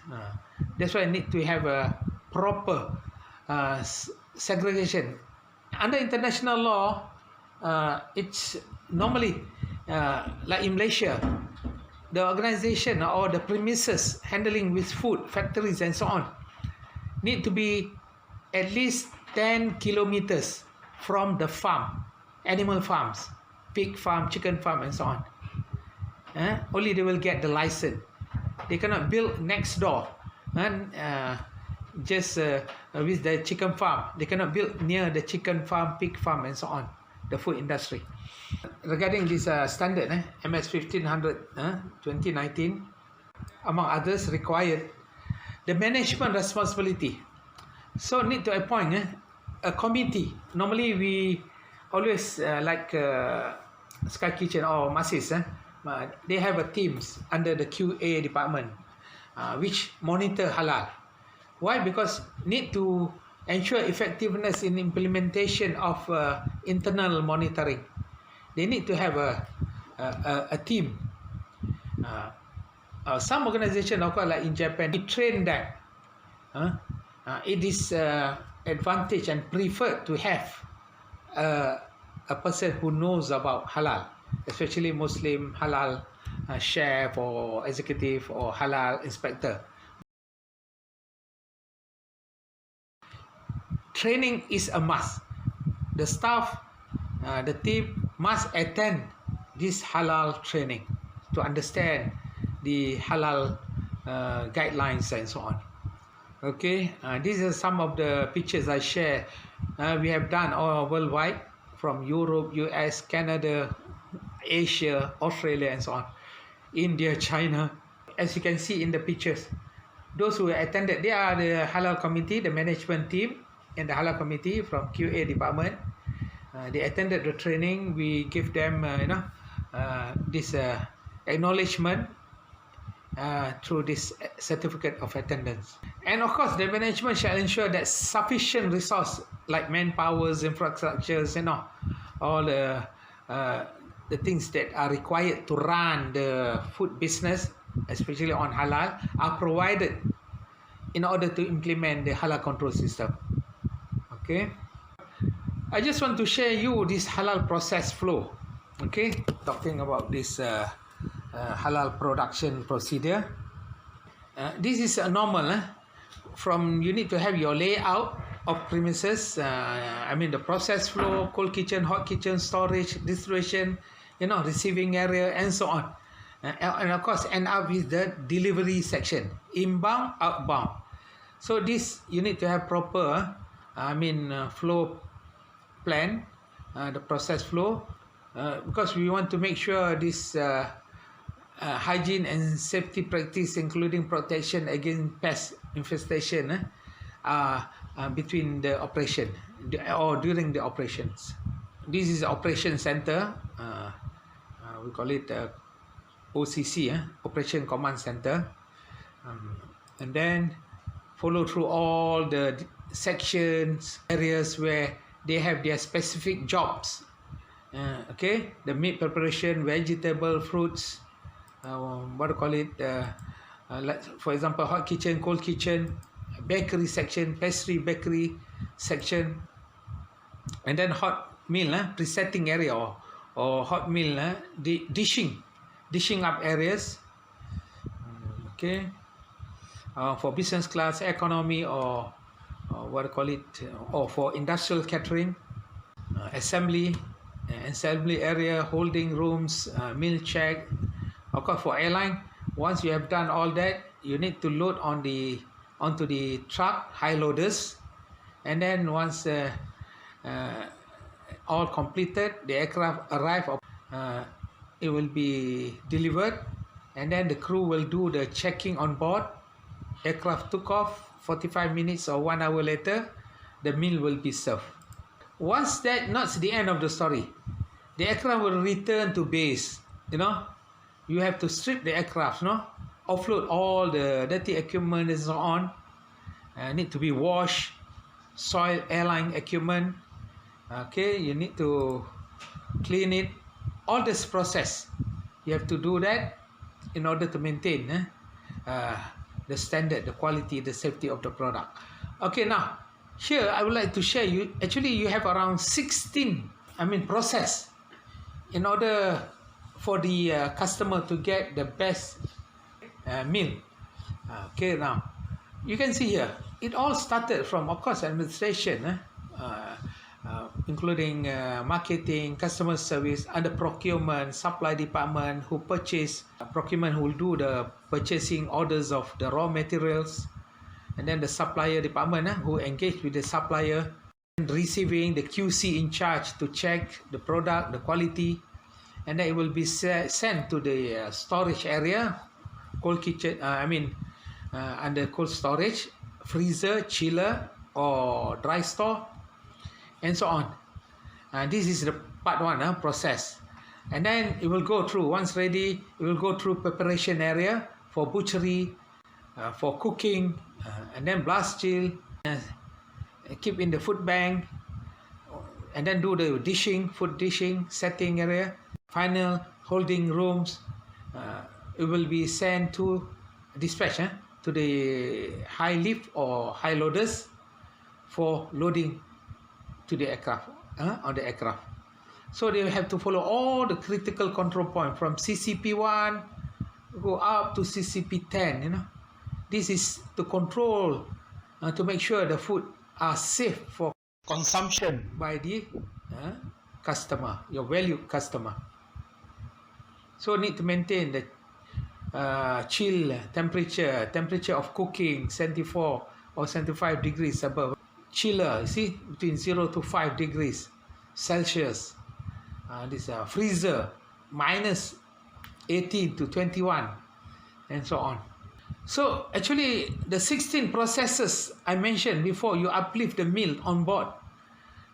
That's why I need to have a proper segregation. Under international law, it's normally, like in Malaysia, the organization or the premises handling with food, factories and so on, need to be at least 10 kilometers from the farm, animal farms, pig farm, chicken farm and so on. Only they will get the license. They cannot build next door and just with the chicken farm. They cannot build near the chicken farm, pig farm and so on, the food industry. Regarding this standard, MS 1500 2019, among others, required the management responsibility. So need to appoint a committee. Normally we always like Sky Kitchen or Masis, they have a teams under the QA department which monitor halal. Why? Because need to ensure effectiveness in implementation of internal monitoring. They need to have a team. Some organization, like in Japan, we train them. It is advantage and preferred to have a person who knows about halal, especially Muslim halal chef or executive or halal inspector. Training is a must. The staff, the team must attend this halal training to understand the halal guidelines and so on. Okay, these are some of the pictures I share. We have done all worldwide, from Europe, US, Canada, Asia, Australia and so on, India, China. As you can see in the pictures, those who attended, they are the halal committee, the management team and the halal committee from QA department. They attended the training. We give them this acknowledgement through this certificate of attendance. And of course, the management shall ensure that sufficient resource like manpowers, infrastructures, all the things that are required to run the food business, especially on halal, are provided in order to implement the halal control system. Okay, I just want to share you this halal process flow. Okay, talking about this halal production procedure. This is a normal. From you need to have your layout of premises. The process flow, cold kitchen, hot kitchen, storage, distribution, receiving area, and so on. And of course, end up with the delivery section, inbound, outbound. So this you need to have proper, flow plan, the process flow, because we want to make sure this hygiene and safety practice, including protection against pest infestation, are between the operation or during the operations. This is operation center. We call it OCC, Operation Command Center, and then follow through all the sections, areas where they have their specific jobs. Okay, the meat preparation, vegetable, fruits, what do you call it? Like for example, hot kitchen, cold kitchen, bakery section, pastry bakery section, and then hot meal, presetting area or hot meal, dishing up areas. Okay, for business class, economy, or what do you call it? Or for industrial catering, assembly area, holding rooms, meal check. Of course, for airline, once you have done all that, you need to load onto the truck, high loaders, and then once all completed, the aircraft arrive, it will be delivered, and then the crew will do the checking on board. Aircraft took off, 45 minutes or 1 hour later, the meal will be served. Once that, not the end of the story. The aircraft will return to base. You have to strip the aircraft, offload all the dirty equipment and so on. Need to be washed, soil airline equipment. Okay, you need to clean it. All this process, you have to do that in order to maintain the standard, the quality, the safety of the product. Okay, now here I would like to share you. Actually, you have around 16 process in order for the customer to get the best meal. Okay, now you can see here it all started from, of course, administration, including marketing, customer service, and the procurement, supply department who purchase, procurement who will do the purchasing orders of the raw materials, and then the supplier department who engage with the supplier, and receiving the QC in charge to check the product, the quality, and then it will be sent to the storage area, cold kitchen, under cold storage, freezer, chiller, or dry store, and so on. This is the part one, process. And then it will go through, once ready, it will go through preparation area for butchery, for cooking, and then blast chill, keep in the food bank, and then do the dishing, food dishing, setting area, final holding rooms. It will be sent to dispatch to the high lift or high loaders for loading to the aircraft, on the aircraft. So they have to follow all the critical control point from CCP1 go up to CCP10. This is to control, to make sure the food are safe for consumption by the customer, your valued customer. So need to maintain the chill temperature of cooking 74 or 75 degrees above. Chiller, you see, between 0 to 5 degrees Celsius. This freezer, minus 18 to 21, and so on. So actually, the 16 processes I mentioned before, you uplift the meal on board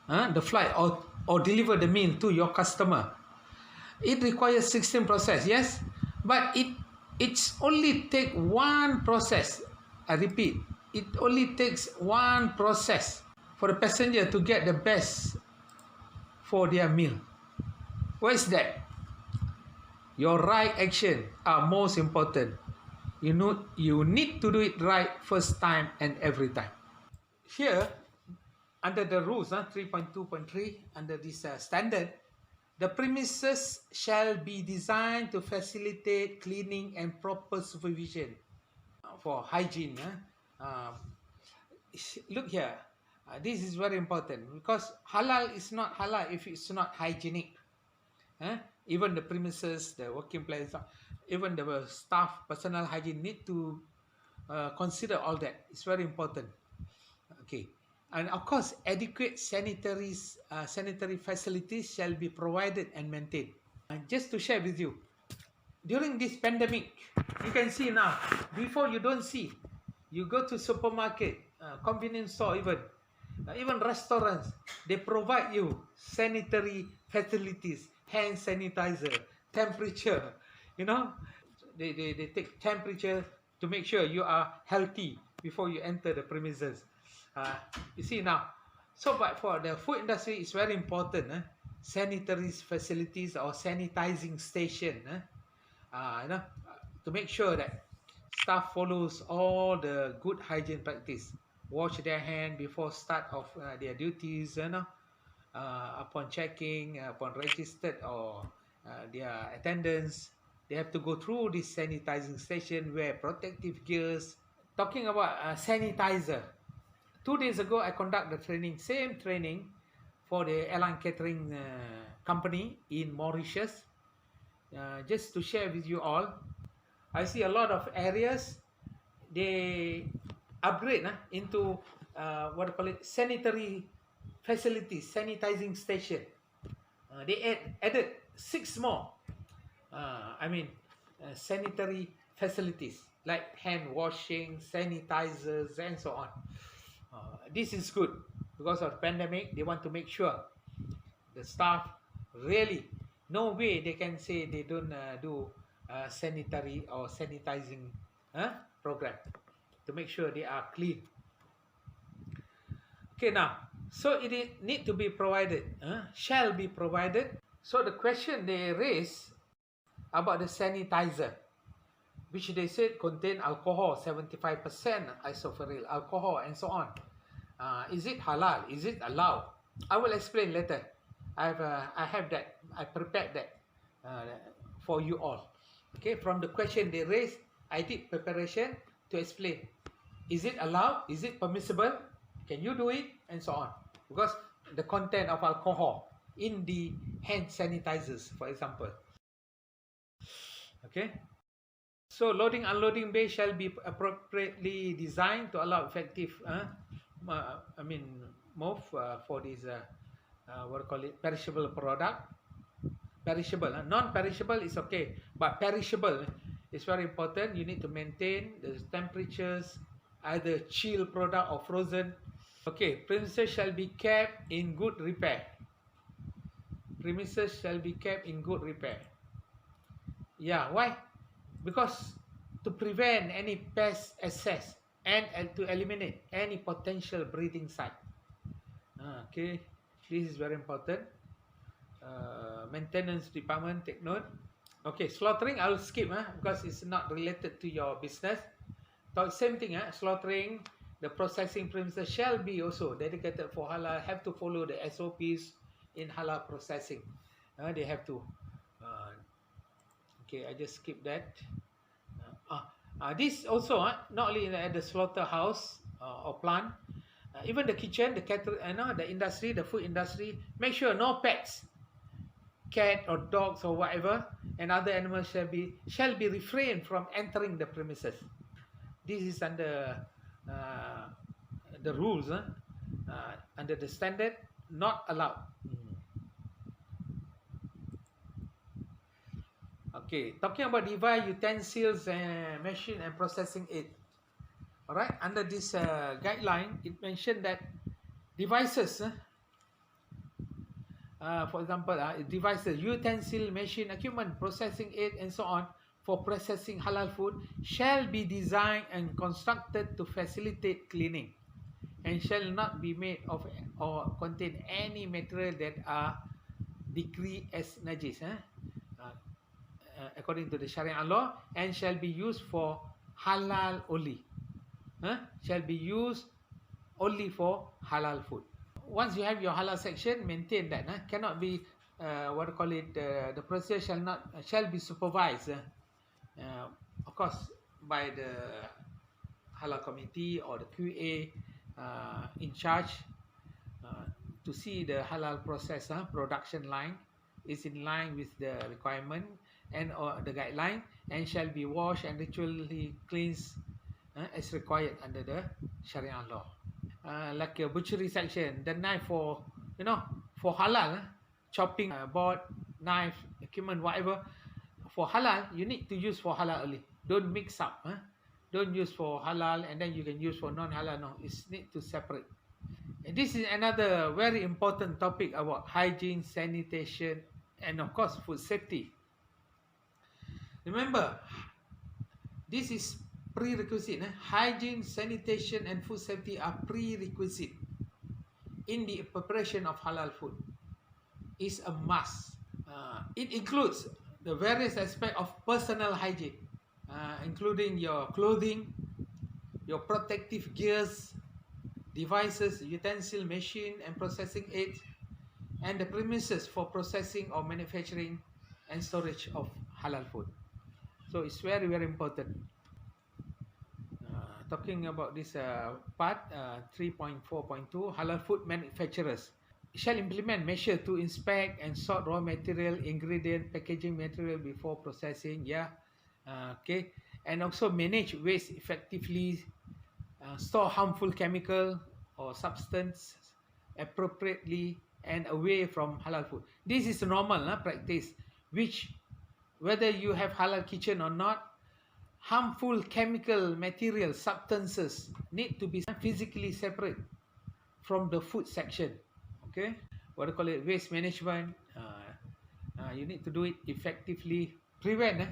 the flight, or deliver the meal to your customer. It requires 16 process, yes, but it's only take one process. I repeat, it only takes one process for the passenger to get the best for their meal. What is that? Your right action are most important. You need to do it right first time and every time. Here, under the rules 3.2.3, under this standard, the premises shall be designed to facilitate cleaning and proper supervision for hygiene. Look here, this is very important, because halal is not halal if it's not hygienic. Even the premises, the working place, even the staff, personal hygiene need to consider all that. It's very important. Okay, and of course, adequate sanitary facilities shall be provided and maintained. Just to share with you, during this pandemic, you can see now. Before, you don't see You go to supermarket, convenience store, even restaurants, they provide you sanitary facilities, hand sanitizer, temperature, you know, they take temperature to make sure you are healthy before you enter the premises. You see now, so but for the food industry, it's very important, sanitary facilities or sanitizing station, to make sure that staff follows all the good hygiene practice, wash their hand before start of their duties, upon checking, upon registered or their attendance, they have to go through this sanitizing station, wear protective gears. Talking about sanitizer, 2 days ago I conduct the training, same training for the airline catering company in Mauritius. Just to share with you all, I see a lot of areas they upgrade into what do you call it, sanitary facilities, sanitizing station. They added 6 more. Sanitary facilities like hand washing, sanitizers, and so on. This is good because of pandemic. They want to make sure the staff really, no way they can say they don't do sanitary or sanitizing program to make sure they are clean. Okay, now, so it need to be provided, shall be provided. So the question they raise about the sanitizer, which they said contain alcohol, 75% isophenol alcohol, and so on. Is it halal? Is it allowed? I will explain later. I have that. I prepared that for you all. Okay, from the question they raised, I did preparation to explain. Is it allowed? Is it permissible? Can you do it? And so on. Because the content of alcohol in the hand sanitizers, for example. Okay. So loading unloading bay shall be appropriately designed to allow effective move for this what do you call it, perishable product. Perishable, non-perishable is okay, but perishable is very important. You need to maintain the temperatures, either chill product or frozen. Okay, premises shall be kept in good repair. Premises shall be kept in good repair. Yeah, why? Because to prevent any pest access and to eliminate any potential breeding site. Okay, this is very important. Maintenance department, take note. Okay, slaughtering, I'll skip because it's not related to your business. So same thing, slaughtering, the processing premises shall be also dedicated for halal, have to follow the SOPs in halal processing. They have to. Okay, I just skip that. This also not only at the slaughterhouse or plant, even the kitchen, the the industry, the food industry, make sure no pets, cat or dogs or whatever, and other animals shall be refrained from entering the premises. This is under the rules, under the standard, not allowed. Okay, talking about device, utensils, and machine and processing aid. All right, under this guideline, it mentioned that devices, for example, devices, utensil, machine, equipment, processing aid, and so on, for processing halal food shall be designed and constructed to facilitate cleaning, and shall not be made of or contain any material that are decreed as najis, according to the Sharia law, and shall be used for halal only. Shall be used only for halal food. Once you have your halal section, maintain that. Cannot be what do you call it? The process shall be supervised, of course, by the halal committee or the QA in charge to see the halal process production line is in line with the requirement and or the guideline, and shall be washed and ritually cleansed as required under the Sharia law. Like a butchery section, the knife for for halal, chopping board, knife, equipment, whatever, for halal you need to use for halal only. Don't mix up don't use for halal and then you can use for non-halal. No, it's need to separate. And this is another very important topic about hygiene, sanitation, and of course food safety. Remember, this is prerequisite. Hygiene, sanitation, and food safety are prerequisite in the preparation of halal food. Is a must. It includes the various aspects of personal hygiene, including your clothing, your protective gears, devices, utensil, machine, and processing aids, and the premises for processing or manufacturing and storage of halal food. So it's very, very important. Talking about this part 3.4.2, halal food manufacturers shall implement measures to inspect and sort raw material, ingredient, packaging material before processing. Okay, and also manage waste effectively, store harmful chemical or substance appropriately and away from halal food. This is normal practice, which whether you have halal kitchen or not, harmful chemical material substances need to be physically separate from the food section. Okay, what do you call it, waste management. You need to do it effectively. Prevent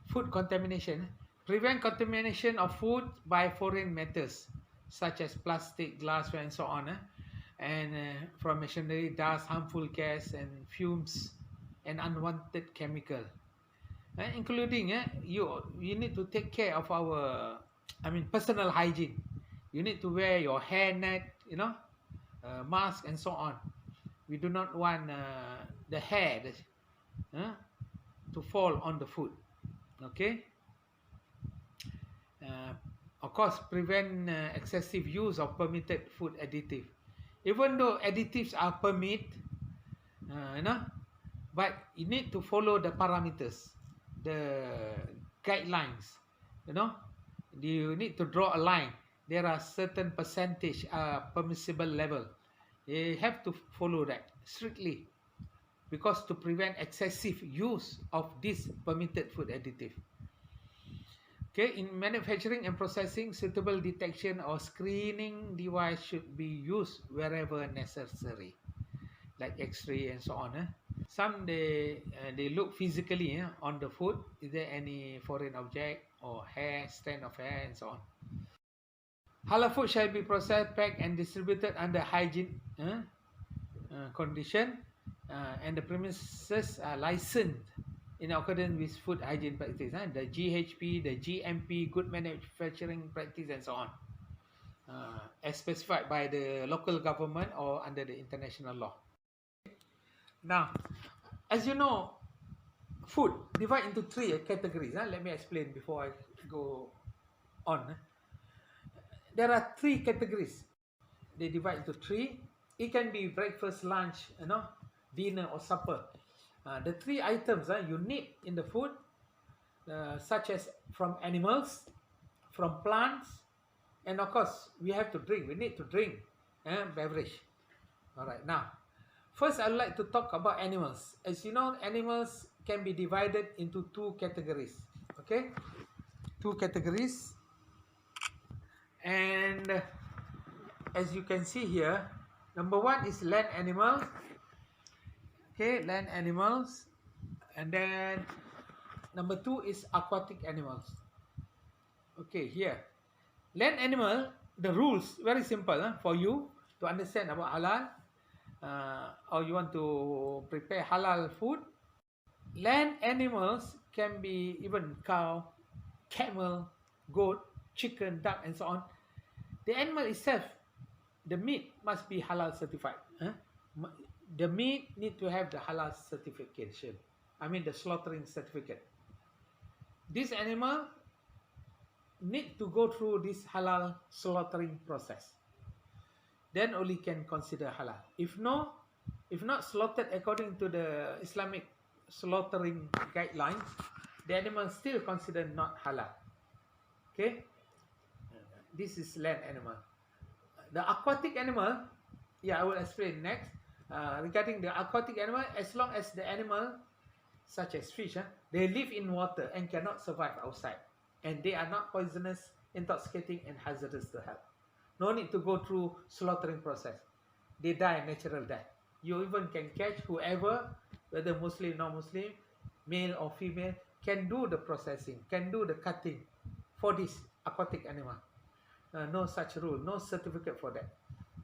food contamination. Prevent contamination of food by foreign matters such as plastic, glassware, and so on, and from machinery, dust, harmful gas, and fumes, and unwanted chemical, including you need to take care of our personal hygiene. You need to wear your hairnet, mask, and so on. We do not want the hair to fall on the food. Okay. Of course, prevent excessive use of permitted food additive. Even though additives are permitted, but you need to follow the parameters, the guidelines. You need to draw a line. There are certain percentage permissible level. You have to follow that strictly, because to prevent excessive use of this permitted food additive. Okay, in manufacturing and processing, suitable detection or screening device should be used wherever necessary, like X-ray and so on. Some they look physically on the food. Is there any foreign object or hair, strand of hair, and so on. Halal food shall be processed, packed, and distributed under hygiene condition, and the premises are licensed in accordance with food hygiene practice, the GHP, the GMP, good manufacturing practice, and so on, as specified by the local government or under the international law. Now, as you know, food divide into three categories. Let me explain before I go on. There are three categories. They divide into three. It can be breakfast, lunch, dinner, or supper. The three items you need in the food, such as from animals, from plants, and of course we have to drink. We need to drink beverage. All right. Now, first I'd like to talk about animals. As you know, animals can be divided into two categories. Okay, two categories. And as you can see here, number one is land animal. Okay, land animals. And then number two is aquatic animals. Okay, here. Land animal, the rules, very simple for you to understand about halal, or you want to prepare halal food. Land animals can be even cow, camel, goat, chicken, duck, and so on. The animal itself, the meat must be halal certified. The meat need to have the halal certification. The slaughtering certificate. This animal need to go through this halal slaughtering process. Then only can consider halal. If not slaughtered according to the Islamic slaughtering guidelines, the animal still considered not halal. Okay, this is land animal. The aquatic animal, I will explain next. Regarding the aquatic animal, as long as the animal, such as fish, they live in water and cannot survive outside, and they are not poisonous intoxicating and hazardous to health. No need to go through slaughtering process. They die natural death. You even can catch whoever, whether Muslim, non-Muslim, male or female, can do the processing, can do the cutting for this aquatic animal. No such rule, no certificate for that.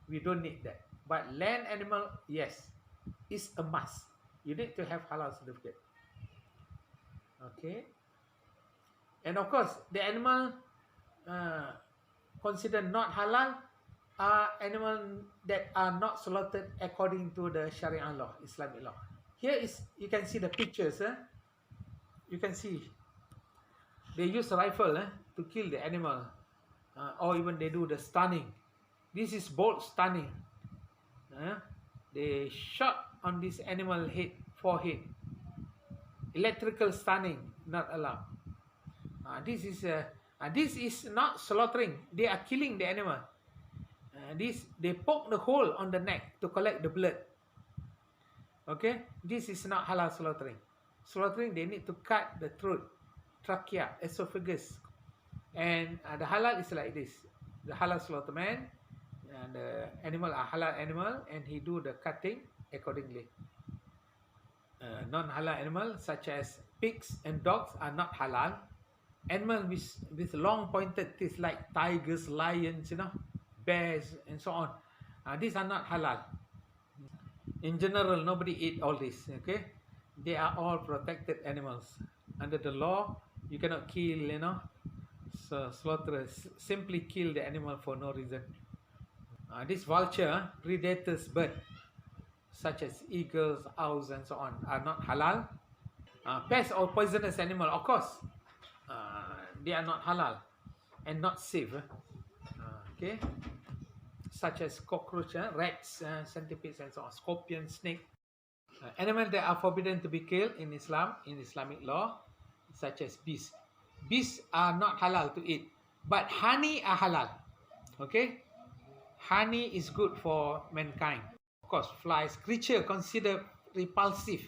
We don't need that. But land animal, yes, is a must. You need to have halal certificate. Okay. And of course, the animal considered not halal are animals that are not slaughtered according to the Sharia law, Islamic law. Here is, you can see the pictures. You can see they use a rifle to kill the animal, or even they do the stunning. This is bolt stunning. They shot on this animal head, forehead. Electrical stunning not allowed. This is not slaughtering. They are killing the animal. They poke the hole on the neck to collect the blood. Okay, this is not halal slaughtering. Slaughtering, they need to cut the throat, trachea, esophagus, and the halal is like this. The halal slaughterman, and the animal are halal animal, and he do the cutting accordingly. Non-halal animals such as pigs and dogs are not halal. Animals with long pointed teeth like tigers, lions, bears, and so on. These are not halal. In general, nobody eat all this. Okay, they are all protected animals. Under the law, you cannot kill. So slaughterers simply kill the animal for no reason. This vulture, predators, bird, such as eagles, owls, and so on, are not halal. Pests or poisonous animal, of course, they are not halal and not safe. Okay, such as cockroach, rats, centipedes, and so on, scorpion, snake. Animals that are forbidden to be killed in Islam, in Islamic law, such as bees. Bees are not halal to eat, but honey are halal. Okay, honey is good for mankind. Of course, flies, creature considered repulsive,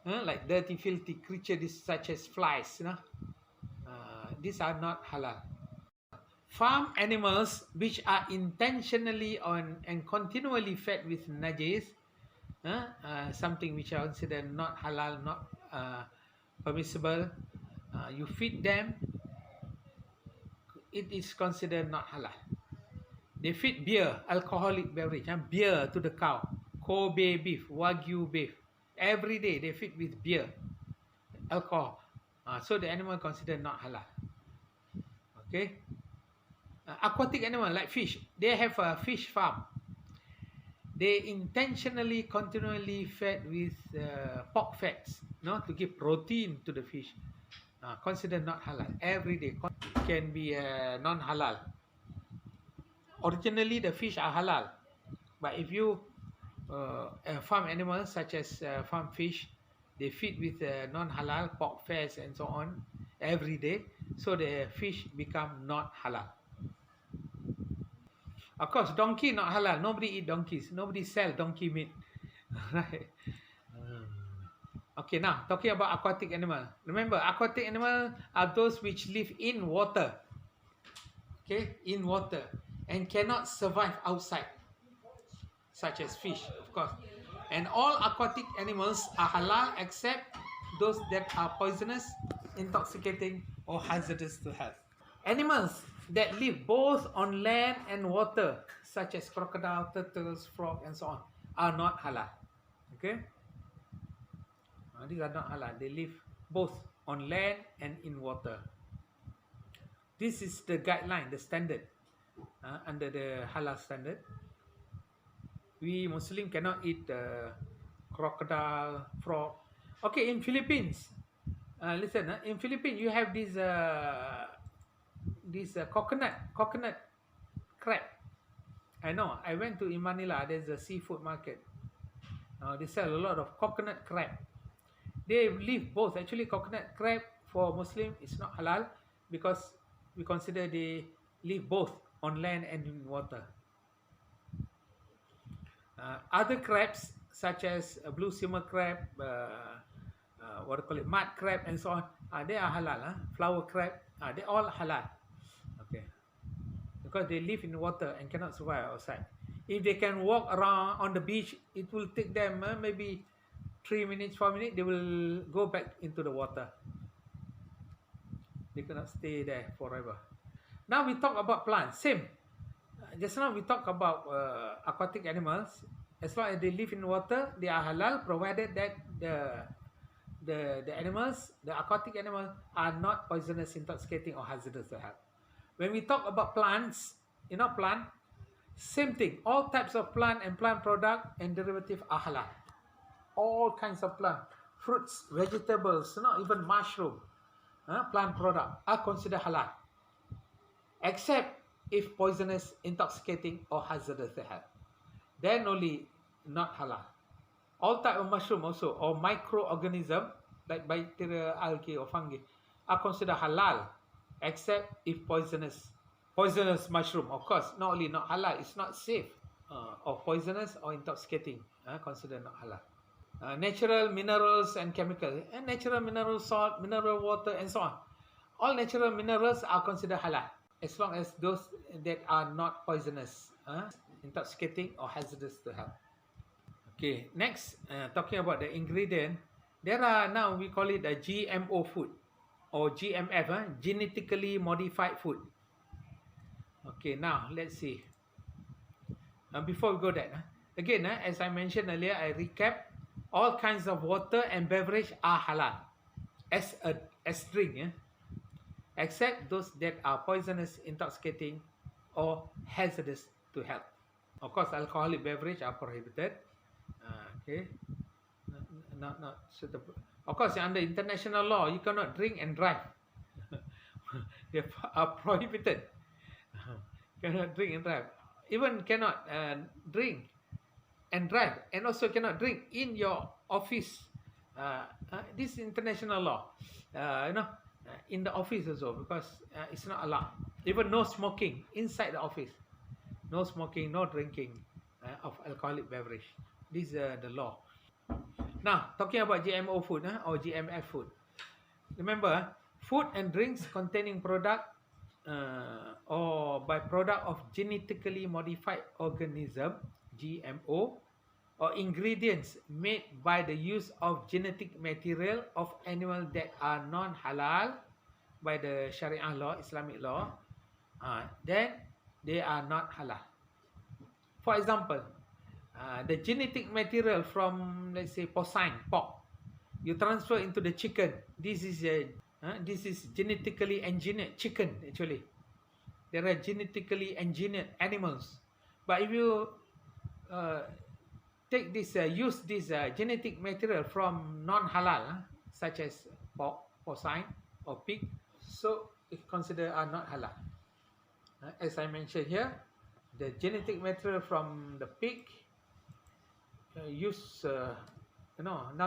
like dirty, filthy creatures such as flies. These are not halal. Farm animals which are intentionally and continually fed with najis, something which are considered not halal, not permissible. You feed them, it is considered not halal. They feed beer, alcoholic beverage, beer to the cow, Kobe beef, Wagyu beef. Every day they feed with beer, alcohol. So the animal considered not halal. Okay. Aquatic animal like fish, they have a fish farm. They intentionally, continually fed with pork fats, to give protein to the fish. Considered not halal. Every day can be non-halal. Originally, the fish are halal, but if you farm animals such as farm fish, they feed with non-halal pork fats and so on every day, so the fish become not halal. Of course, donkey not halal. Nobody eat donkeys. Nobody sell donkey meat. Right? Okay, now talking about aquatic animal. Remember, aquatic animal are those which live in water. Okay, in water, and cannot survive outside, such as fish, of course. And all aquatic animals are halal except those that are poisonous, intoxicating, or hazardous to health. Animals that live both on land and water, such as crocodile, turtles, frog, and so on, are not halal. Okay? These are not halal. They live both on land and in water. This is the guideline, the standard, under the halal standard. We Muslim cannot eat crocodile, frog. Okay, in Philippines, listen, in Philippines you have this coconut crab. I know. I went to in Manila. There's a seafood market. They sell a lot of coconut crab. They live both. Actually, coconut crab for Muslim is not halal because we consider they live both on land and in water. Other crabs such as blue simmer crab, what do you call it, mud crab, and so on, they are halal. Flower crab, they all halal. Okay. because they live in water and cannot survive outside. If they can walk around on the beach, it will take them maybe 3 minutes, 4 minutes, they will go back into the water. They cannot stay there forever. Now we talk about plants. Same. Just now we talk about aquatic animals. As long as they live in water, they are halal, provided that the animals, the aquatic animals, are not poisonous, intoxicating, or hazardous to health. When we talk about plants, plant, same thing. All types of plant and plant product and derivative are halal. All kinds of plant, fruits, vegetables, not even mushroom, plant product are considered halal, except if poisonous, intoxicating, or hazardous to health. Then only not halal. All type of mushroom also, or microorganism like bacteria, algae, or fungi are considered halal, except if poisonous mushroom, of course, not only not halal, it's not safe, or poisonous or intoxicating, considered not halal. Natural minerals and chemicals, and natural mineral salt, mineral water, and so on. All natural minerals are considered halal, as long as those that are not poisonous, intoxicating, or hazardous to health. Okay, next, talking about the ingredient, there are now we call it a GMO food or GMF, genetically modified food. Okay, now let's see. Before we go there, again, as I mentioned earlier, I recap. All kinds of water and beverage are halal as drink, except those that are poisonous, intoxicating, or hazardous to health. Of course, alcoholic beverage are prohibited. Okay, not suitable. Of course, under international law, you cannot drink and drive. They are prohibited. Cannot drink and drive. Even cannot drink and drive, and also cannot drink in your office. This is international law. In the office also, because it's not allowed. Even no smoking inside the office. No smoking, no drinking of alcoholic beverage. This is the law. Now, talking about GMO food or GMF food. Remember, food and drinks containing product or byproduct of genetically modified organism, GMO, or ingredients made by the use of genetic material of animals that are non-halal by the Sharia law, Islamic law, then they are not halal. For example, the genetic material from, let's say, porcine, pork, you transfer into the chicken. This is genetically engineered chicken, actually. There are genetically engineered animals. But if you take this, use this genetic material from non-halal, such as pork, porcine, or pig, so it's considered are not halal. As I mentioned here, the genetic material from the pig now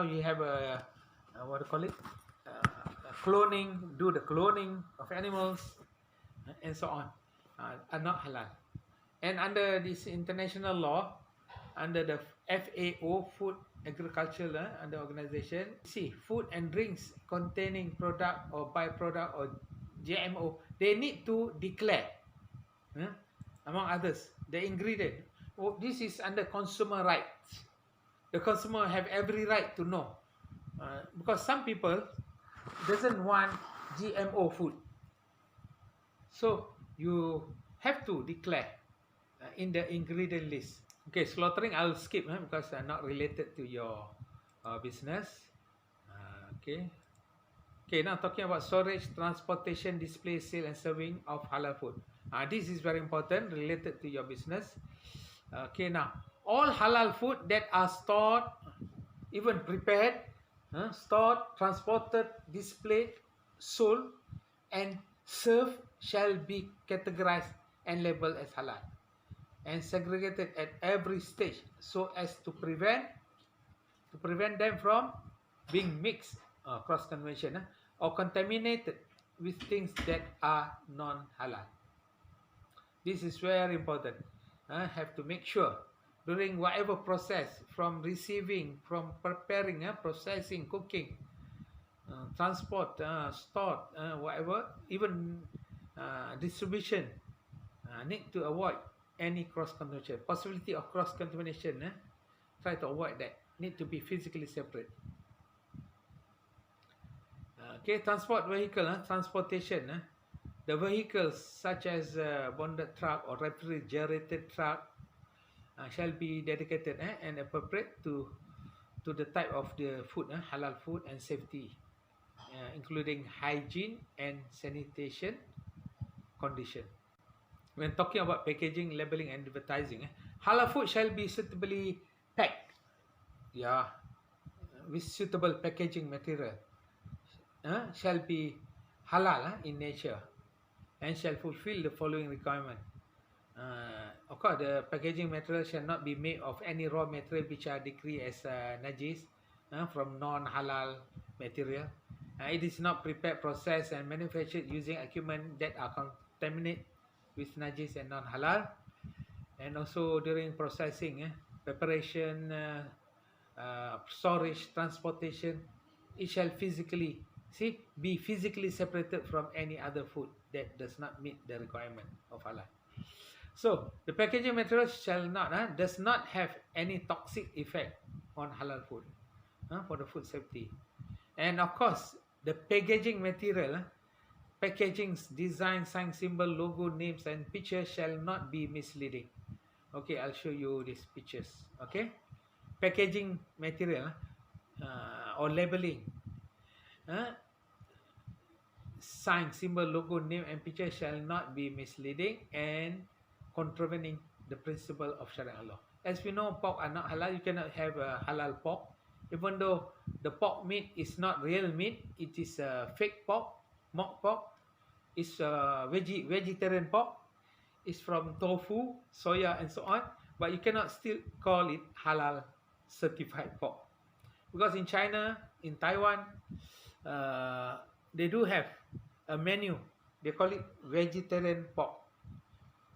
you have a what do you call it? Cloning, do the cloning of animals, and so on, are not halal. And under this international law, under the FAO, Food Agriculture under organization, see, food and drinks containing product or byproduct or GMO, they need to declare, among others, the ingredient. This is under consumer rights. The consumer have every right to know, because some people doesn't want GMO food, so you have to declare in the ingredient list. Okay, slaughtering I'll skip because not related to your business. Okay, now talking about storage, transportation, display, sale, and serving of halal food. This is very important, related to your business. Okay, now all halal food that are stored, even prepared, stored, transported, displayed, sold, and served shall be categorized and labeled as halal, and segregated at every stage so as to prevent them from being mixed, cross-contamination, or contaminated with things that are non-halal. This is very important. Have to make sure during whatever process, from receiving, from preparing, processing, cooking, transport, stored, whatever, even distribution, Need to avoid any cross-contamination. Possibility of cross-contamination, try to avoid that. Need to be physically separate. Okay, transport vehicle, transportation. The vehicles such as bonded truck or refrigerated truck shall be dedicated and appropriate to the type of the food, halal food and safety, including hygiene and sanitation condition. When talking about packaging, labeling, and advertising, halal food shall be suitably packed, yeah, with suitable packaging material, shall be halal in nature, and shall fulfill the following requirement. Of course, the packaging material shall not be made of any raw material which are decreed as najis from non-halal material. It is not prepared, processed, and manufactured using equipment that are contaminated with najis and non-halal. And also during processing, preparation, storage, transportation, it shall be physically separated from any other food that does not meet the requirement of halal. So the packaging material does not have any toxic effect on halal food for the food safety. And of course, the packaging material, packaging's design, sign, symbol, logo, names, and pictures shall not be misleading. Okay, I'll show you these pictures. Okay, packaging material or labeling, sign, symbol, logo, name, and picture shall not be misleading and contravening the principle of Sharia law. As we know, pork are not halal. You cannot have a halal pork, even though the pork meat is not real meat. It is a fake pork, mock pork. It's a vegetarian pork. It's from tofu, soya, and so on. But you cannot still call it halal certified pork, because in China, in Taiwan, they do have a menu. They call it vegetarian pork.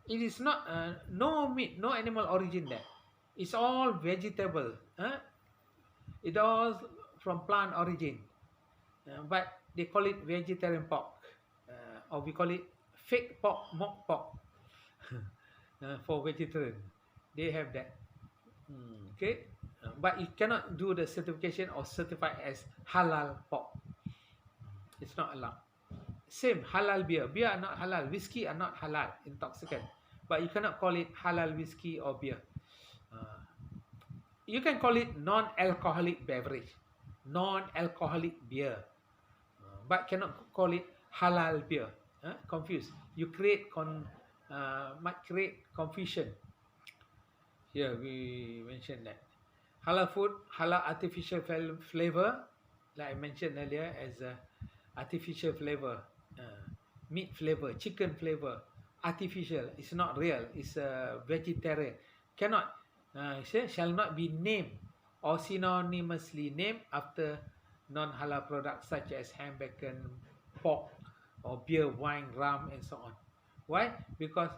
It is not no meat, no animal origin there. It's all vegetable. It all from plant origin, but they call it vegetarian pork, or we call it fake pork, mock pork. For vegetarian, they have that. Okay, but you cannot do the certification or certify as halal pork. It's not allowed. Same halal beer. Beer are not halal. Whiskey are not halal, intoxicant. But you cannot call it halal whiskey or beer. You can call it non-alcoholic beverage, non-alcoholic beer, but cannot call it halal beer. Confused. You might create confusion. Here we mentioned that halal food, halal artificial flavor, like I mentioned earlier, as a artificial flavor, meat flavor, chicken flavor, artificial. It's not real. It's vegetarian. Cannot, shall not be named or synonymously named after non-halal products such as ham, bacon, pork, or beer, wine, rum, and so on. Why? Because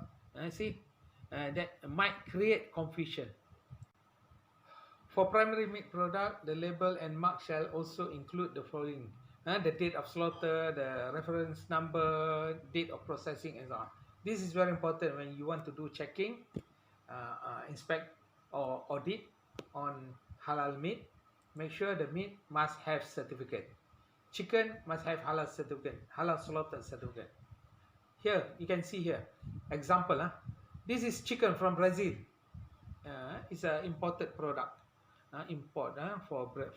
that might create confusion. For primary meat product, the label and mark shall also include the following: the date of slaughter, the reference number, date of processing, and so on. This is very important when you want to do checking, inspect or audit on halal meat. Make sure the meat must have certificate. Chicken must have halal certificate, halal slaughter certificate. Here you can see here example. This is chicken from Brazil. It's an imported product.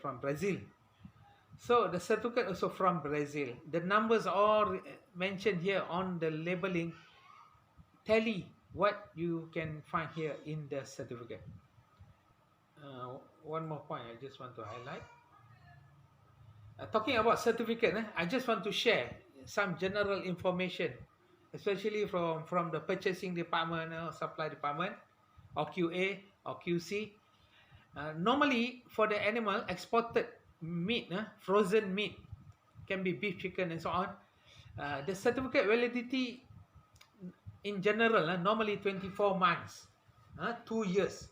From Brazil. So the certificate also from Brazil. The numbers are mentioned here on the labeling. Tally what you can find here in the certificate. One more point I just want to highlight. Talking about certificate, I just want to share some general information, especially from the purchasing department or supply department, or QA or QC. Normally, for the animal exported meat, frozen meat, can be beef, chicken, and so on. The certificate validity in general, normally 24 months, 2 years.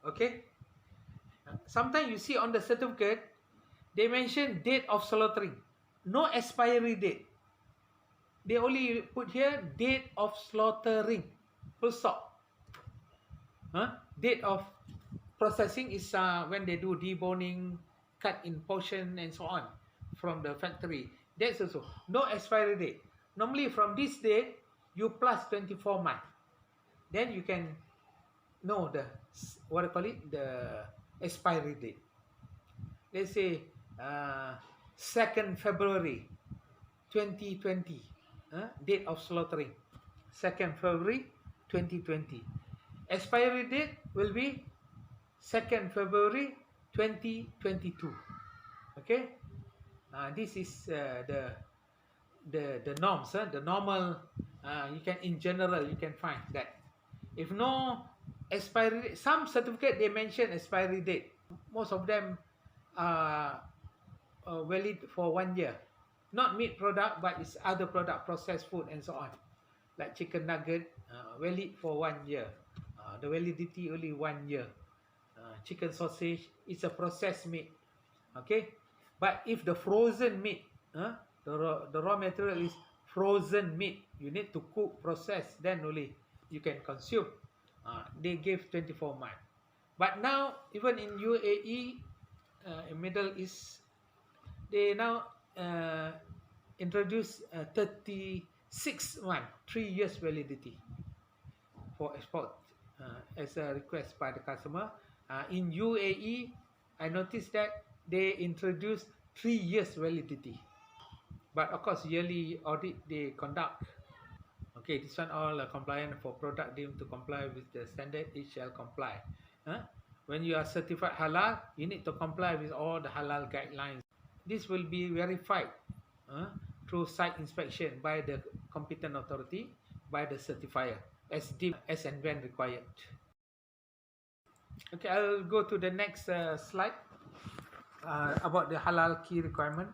Okay. Sometimes you see on the certificate, they mention date of slaughtering, no expiry date. They only put here date of slaughtering. full stop. Date of processing is when they do deboning, cut in portion and so on from the factory. That's also no expiry date. Normally from this date you plus 24 months, then you can know the what I call it, the expiry date. Let's say 2nd February 2020, date of slaughtering 2nd February 2020. Expiry date will be 2nd February 2022. Okay, this is the norms, the normal. You can, in general, you can find that. If no expiry date, some certificate they mention expiry date. Most of them are valid for 1 year. Not meat product, but it's other product, processed food and so on. Like chicken nugget, valid for 1 year. The validity only 1 year. Chicken sausage is a processed meat. Okay, but if the frozen meat, the raw material is frozen meat, you need to cook, process, then only you can consume. They gave 24 months. But now, even in UAE, in Middle East, they now introduce 36 months, 3 years validity for export, as a request by the customer. In UAE, I noticed that they introduced 3 years validity. But of course, yearly audit they conduct. Okay, this one all compliant for product deemed to comply with the standard, it shall comply. When you are certified halal, you need to comply with all the halal guidelines. This will be verified through site inspection by the competent authority, by the certifier, as deemed as and when required. Okay, I'll go to the next slide about the halal key requirement.